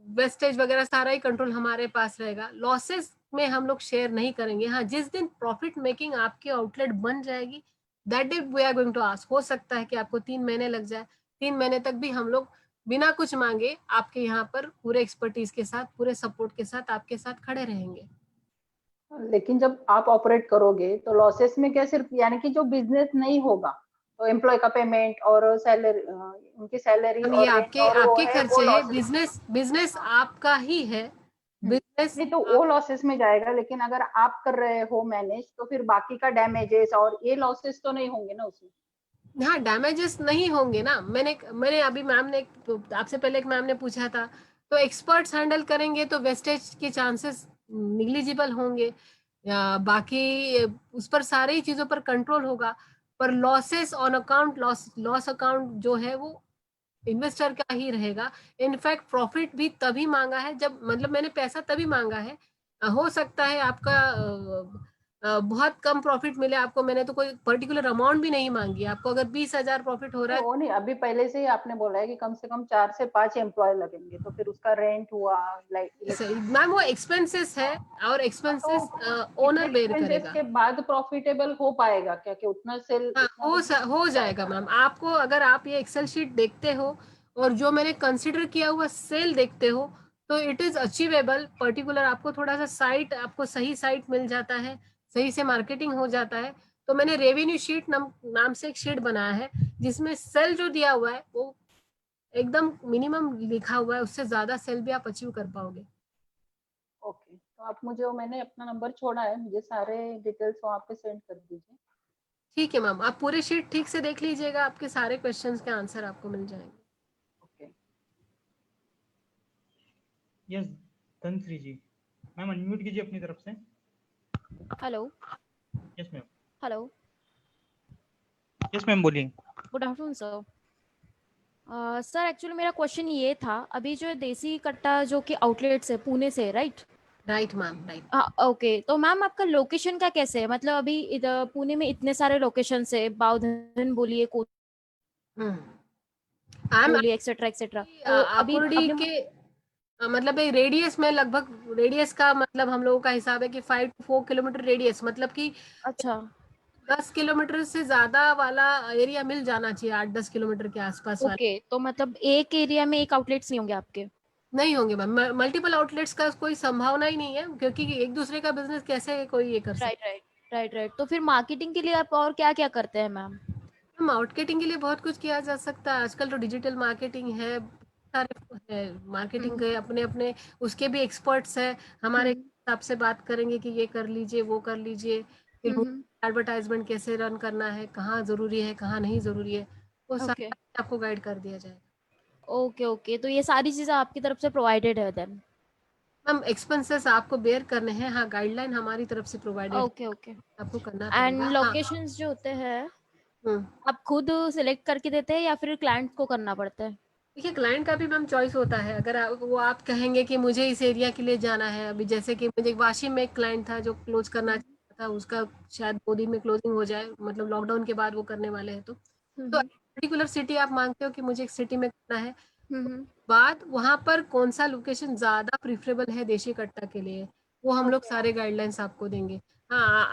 वेस्टेज वगैरह सारा ही कंट्रोल हमारे पास रहेगा। लॉसेस में हम लोग शेयर नहीं करेंगे। हाँ, जिस दिन प्रॉफिट मेकिंग आपकी आउटलेट बन जाएगी, that day we are going to ask. हो सकता है कि आपको 3 महीने लग जाए, 3 महीने तक भी हम लोग बिना कुछ मांगे आपके यहाँ पर पूरे एक्सपर्टीज के साथ, पूरे सपोर्ट के साथ आपके साथ खड़े रहेंगे। लेकिन जब आप ऑपरेट करोगे तो लॉसेस में क्या सिर्फ यानी कि जो बिजनेस नहीं होगा तो एम्प्लॉय का पेमेंट और सैलरी, उनकी सैलरी ये और रेंट आपके और वो आपके है वो खर्चे है, लॉसेस। बिजनेस आपका ही है। बिजनेस नहीं तो वो लॉसेस में जाएगा, लेकिन अगर आप कर रहे हो मैनेज तो फिर बाकी का डैमेजेस और ये लॉसेस तो नहीं होंगे ना उसमें। हाँ, डैमेजेस नहीं होंगे ना। मैंने अभी मैम ने आपसे पहले एक मैम ने पूछा था, तो एक्सपर्ट्स हैंडल करेंगे तो वेस्टेज के चांसेस निग्लिजिबल होंगे, या बाकी उस पर सारी चीजों पर कंट्रोल होगा। पर losses on account, loss account जो है वो इन्वेस्टर का ही रहेगा। इनफैक्ट प्रॉफिट भी तभी मांगा है जब, मतलब मैंने पैसा तभी मांगा है। हो सकता है आपका बहुत कम प्रॉफिट मिले आपको, मैंने तो कोई पर्टिकुलर अमाउंट भी नहीं मांगी। आपको अगर 20,000 प्रॉफिट हो रहा है, वो नहीं, अभी पहले से ही आपने बोला है कि कम से कम 4 से 5 एम्प्लॉय लगेंगे, तो फिर उसका रेंट हुआ, लाइक सही मैम, वो एक्सपेंसेस है और तो एक्सपेंसेस इतने ओनर बेयर एक्सपेंसेस करेगा। के बाद प्रॉफिटेबल हो पाएगा क्या कि उतना सेल हाँ, उतना तो हो जाएगा मैम। आपको अगर आप ये एक्सेल शीट देखते हो और जो मैंने कंसिडर किया हुआ सेल देखते हो, तो इट इज अचीवेबल। पर्टिकुलर आपको थोड़ा सा साइट, आपको सही साइट मिल जाता है, सही से मार्केटिंग हो जाता है। तो मैंने रेवेन्यू शीट नाम से एक शीट बनाया है जिसमें सेल जो दिया हुआ है वो एकदम मिनिमम लिखा हुआ है, उससे ज्यादा सेल भी आप अचीव कर पाओगे। ओके, तो आप मुझे, मैंने अपना नंबर छोड़ा है, मुझे सारे डिटेल्स वहाँ पे सेंड कर दीजिए। ठीक है मैम, आप पूरे शीट ठीक से देख लीजिएगा, आपके सारे क्वेश्चंस के आंसर आपको मिल जाएंगे। Okay. Yes Dhanashree ji, ma'am unmute कीजिए अपनी तरफ से। Hello. Yes ma'am. Hello. Yes ma'am बोलिए। Good afternoon sir. Sir actually मेरा क्वेश्चन ये था, अभी जो देसी कट्टा जो कि आउटलेट्स है पुणे से, राइट? Right ma'am, right. हाँ ओके, तो मैम आपका लोकेशन का कैसे है? मतलब अभी इधर पुणे में इतने सारे लोकेशन है, बावधन बोलिए, बोलिए, एक्सेट्रा एक्सेट्रा, तो अभी आकुर्डी आपने के मतलब एक रेडियस में, लगभग रेडियस का मतलब हम लोगों का हिसाब है कि 5 to 4 किलोमीटर रेडियस, मतलब कि अच्छा 10 किलोमीटर से ज्यादा वाला एरिया मिल जाना चाहिए, 8-10 किलोमीटर के आसपास वाला। ओके, तो मतलब एक एरिया में एक आउटलेट्स नहीं होंगे आपके? नहीं होंगे मैम, मल्टीपल आउटलेट्स का कोई संभावना ही नहीं है, क्योंकि एक दूसरे का बिजनेस कैसे कोई ये कर राइट सकता राइट राइट राइट। तो फिर मार्केटिंग के लिए आप और क्या क्या करते हैं मैम? है। मार्केटिंग के लिए बहुत कुछ किया जा सकता है, आजकल तो डिजिटल मार्केटिंग है, सारे है मार्केटिंग के अपने अपने, उसके भी एक्सपर्ट्स है। हमारे हिसाब से बात करेंगे कि ये कर लीजिए, वो कर लीजिए। फिर एडवर्टाइजमेंट कैसे रन करना है, कहाँ जरूरी है कहाँ नहीं जरूरी है, वो ओके सारा आपको गाइड कर दिया जाएगा। ओके ओके, तो ये सारी चीजें आपकी तरफ से प्रोवाइडेड है देन? मैम एक्सपेंसेस आपको बेयर करने हैं, हाँ गाइडलाइन हमारी तरफ से प्रोवाइडेड ओके ओके। आपको करना एंड पड़ेगा। हाँ लोकेशंस जो होते हैं आप खुद सिलेक्ट करके देते हैं या फिर क्लाइंट को करना पड़ता है? देखिए क्लाइंट का भी मैम चॉइस होता है, अगर वो आप कहेंगे कि मुझे इस एरिया के लिए जाना है, अभी जैसे कि मुझे वाशी में एक क्लाइंट था जो क्लोज करना चाहता था, उसका शायद 2 दिन में क्लोजिंग हो जाए, मतलब लॉकडाउन के बाद वो करने वाले हैं, तो पर्टिकुलर सिटी आप मांगते हो कि मुझे एक सिटी में करना है, बाद वहाँ पर कौन सा लोकेशन ज्यादा प्रिफरेबल है देशी कट्टा के लिए, वो हम लोग सारे गाइडलाइंस आपको देंगे। हाँ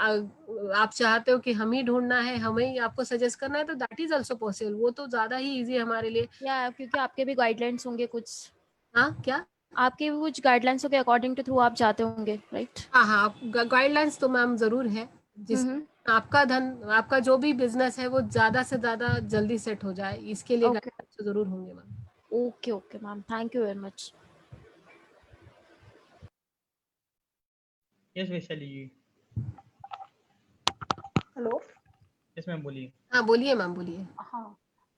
आप चाहते हो कि हम ही ढूंढना है, हमें ही आपको सजेस्ट करना है, तो दैट इज ऑल्सो पॉसिबल, वो तो ज्यादा ही इजी है हमारे लिए। या क्योंकि आपके भी गाइडलाइंस होंगे कुछ? हाँ क्या? आपके भी कुछ गाइडलाइंस के अकॉर्डिंग टू थ्रू आप जाते होंगे, राइट? हाँ गाइडलाइंस तो मैम जरूर है, जिस आपका धन आपका जो भी बिजनेस है वो ज्यादा से ज्यादा जल्दी सेट हो जाए, इसके लिए गाइडलाइंस तो जरूर होंगे ma'am. Okay okay ma'am, thank you very much. Yes Vaishali ji. Hello. Yes ma'am बोलिए। हाँ बोलिए मैम बोलिए। हाँ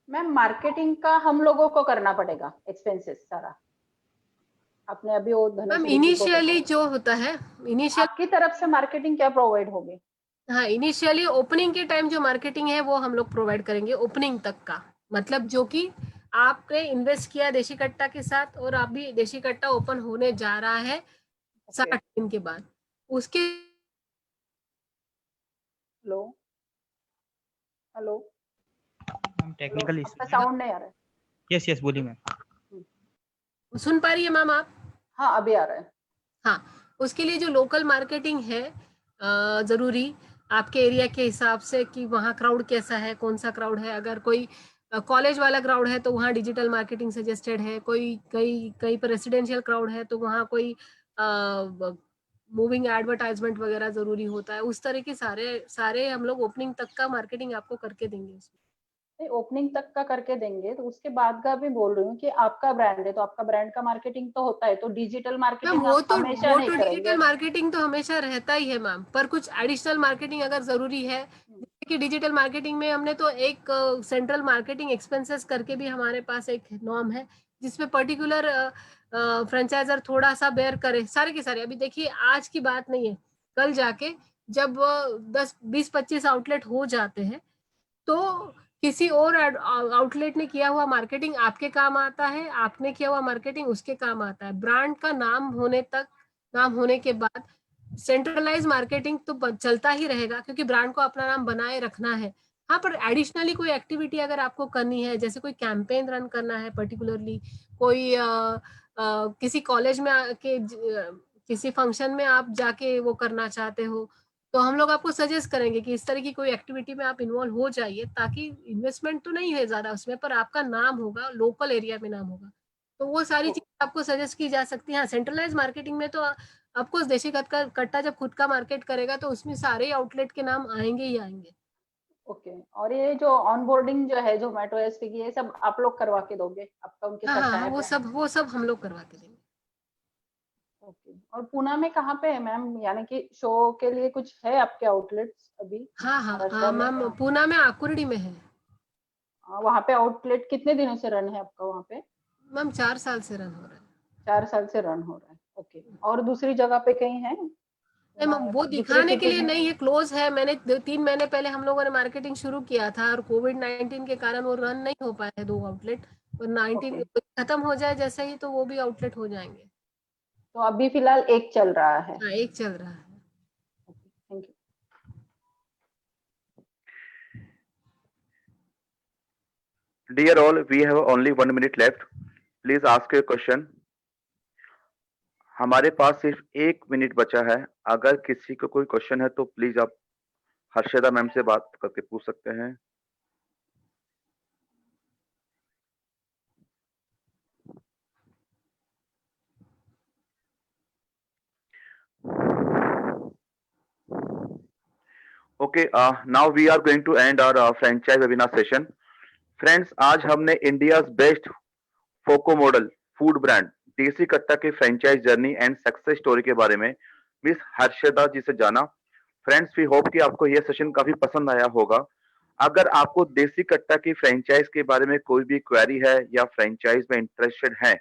मैम, मार्केटिंग का हम लोगों को करना पड़ेगा एक्सपेंसेस सारा? आपने अभी वो मैम धनश्री जी को इनिशियली जो होता है, इनिशियल आपकी तरफ से मार्केटिंग क्या प्रोवाइड होगी? हाँ इनिशियली ओपनिंग के टाइम जो मार्केटिंग है वो हम लोग प्रोवाइड करेंगे, ओपनिंग तक का, मतलब जो कि आपने इन्वेस्ट किया देशी कट्टा के साथ और अभी देशी कट्टा ओपन होने जा रहा है 60 दिन के बाद, उसके। हेलो हेलो टेक्निकल आपका साउंड नहीं आ रहा है। यस यस बोलिए मैम। सुन पा रही है मैम आप? हाँ अभी आ रहा है। हाँ उसके लिए जो लोकल मार्केटिंग है जरूरी आपके एरिया के हिसाब से कि वहाँ क्राउड कैसा है, कौन सा क्राउड है, अगर कोई कॉलेज वाला क्राउड है तो वहाँ डिजिटल मार्केटिंग सजेस्टेड है, कोई कई कई पर रेसिडेंशियल क्राउड है तो वहाँ कोई मूविंग एडवर्टाइजमेंट वगैरह जरूरी होता है, उस तरह के सारे सारे हम लोग ओपनिंग तक का मार्केटिंग आपको करके देंगे। उसमें ओपनिंग तक का करके देंगे, तो उसके बाद का भी बोल रही हूँ कि आपका ब्रांड है तो आपका ब्रांड का मार्केटिंग तो होता है, तो डिजिटल मार्केटिंग आप हमेशा नहीं करेंगे? डिजिटल मार्केटिंग तो हमेशा रहता ही है मैम, पर कुछ एडिशनल मार्केटिंग अगर जरूरी है, जैसे कि डिजिटल मार्केटिंग में हमने तो एक सेंट्रल मार्केटिंग एक्सपेंसेस करके भी हमारे पास एक नॉर्म है जिसमें पर्टिकुलर फ्रेंचाइजर थोड़ा सा बेयर करे, सारे के सारे। अभी देखिए आज की बात नहीं है, कल जाके जब 10-20-25 आउटलेट हो जाते हैं तो किसी और आउटलेट ने किया हुआ मार्केटिंग आपके काम आता है, आपने किया हुआ मार्केटिंग उसके काम आता है। ब्रांड का नाम होने तक, नाम होने के बाद सेंट्रलाइज मार्केटिंग तो चलता ही रहेगा क्योंकि ब्रांड को अपना नाम बनाए रखना है। हाँ पर एडिशनली कोई एक्टिविटी अगर आपको करनी है, जैसे कोई कैंपेन रन करना है, पर्टिकुलरली कोई किसी कॉलेज में आके किसी फंक्शन में आप जाके वो करना चाहते हो, तो हम लोग आपको सजेस्ट करेंगे कि इस तरह की कोई एक्टिविटी में आप इन्वॉल्व हो जाइए, ताकि इन्वेस्टमेंट तो नहीं है ज्यादा उसमें, पर आपका नाम होगा, लोकल एरिया में नाम होगा, तो वो सारी चीजें आपको सजेस्ट की जा सकती है। हाँ सेंट्रलाइज मार्केटिंग में तो आपको देशी कट्टा जब खुद का मार्केट करेगा तो उसमें सारे आउटलेट के नाम आएंगे ही आएंगे। ओके, और ये जो ऑनबोर्डिंग जो है जोमेटो स्विगी ये सब आप लोग करवा के दोगे? आपका उनके साथ हाँ टाइप है? वो सब हम लोग करवा के देंगे। ओके, और पुणे में कहाँ पे है मैम, यानी कि शो के लिए कुछ है आपके आउटलेट्स अभी? हाँ मैम पुणे में आकुर्डी में है। वहाँ पे आउटलेट कितने दिनों से रन है आपका वहाँ पे? मैम 4 साल से रन हो रहा है। 4 साल से रन हो रहा है, ओके। और दूसरी जगह पे कहीं है? वो दिखाने के लिए नहीं है, क्लोज है। मैंने 3 महीने पहले हम लोगों ने मार्केटिंग शुरू किया था और कोविड-19 के कारण वो रन नहीं हो पाए 2 आउटलेट, और 19 खत्म हो जाए जैसे ही तो वो भी आउटलेट हो जाएंगे। तो अभी फिलहाल एक चल रहा है? हाँ एक चल रहा है। Thank you. Dear all, we have only 1 minute left. Please ask your question. हमारे पास सिर्फ 1 मिनट बचा है। अगर किसी को कोई क्वेश्चन है तो प्लीज आप हर्षदा मैम से बात करके पूछ सकते हैं। Okay, now we are going to end our franchise webinar session. Friends, आज हमने India's best फोको model food brand देसी कट्टा के franchise journey and success story के बारे में मिस हर्षदा जी से जाना। फ्रेंड्स वी होप कि आपको यह सेशन काफी पसंद आया होगा। अगर आपको देसी कट्टा की फ्रेंचाइज के बारे में कोई भी क्वेरी है या फ्रेंचाइज में इंटरेस्टेड हैं,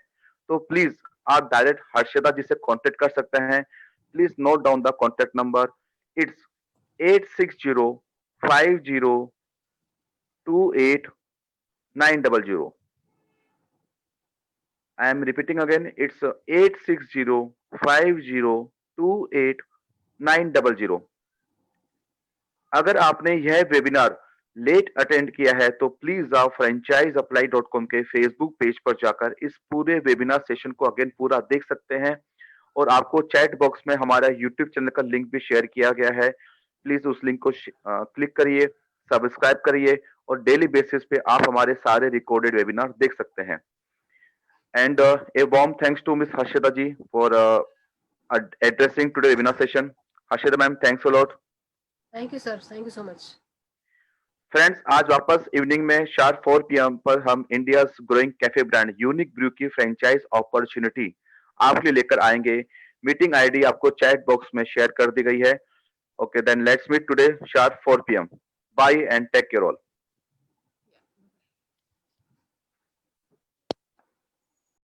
तो प्लीज आप डायरेक्ट हर्षदा जी से कांटेक्ट कर सकते हैं। Please note down the contact number, it's 8605028900। I am repeating again, it's 8605028900। अगर आपने यह वेबिनार लेट अटेंड किया है तो प्लीज आप franchiseapply.com के फेसबुक पेज पर जाकर इस पूरे वेबिनार सेशन को अगेन पूरा देख सकते हैं, और आपको चैट बॉक्स में हमारा यूट्यूब चैनल का लिंक भी शेयर किया गया है। प्लीज उस लिंक को क्लिक करिए, सब्सक्राइब करिए, और डेली बेसिस पे आप हमारे सारे रिकॉर्डेड वेबिनार देख सकते हैं। And a warm thanks to Miss Harshada ji for addressing today's webinar session. Harshada ma'am, thanks a lot. Thank you sir, thank you so much. Friends, आज वापस इवनिंग में शार्प 4 PM पर हम India growing cafe brand unique brew की franchise opportunity आपके लिए लेकर आएंगे। मीटिंग आईडी आपको चैट बॉक्स में शेयर कर दी गई है। Okay, then let's meet today sharp 4 PM. Bye and take care all.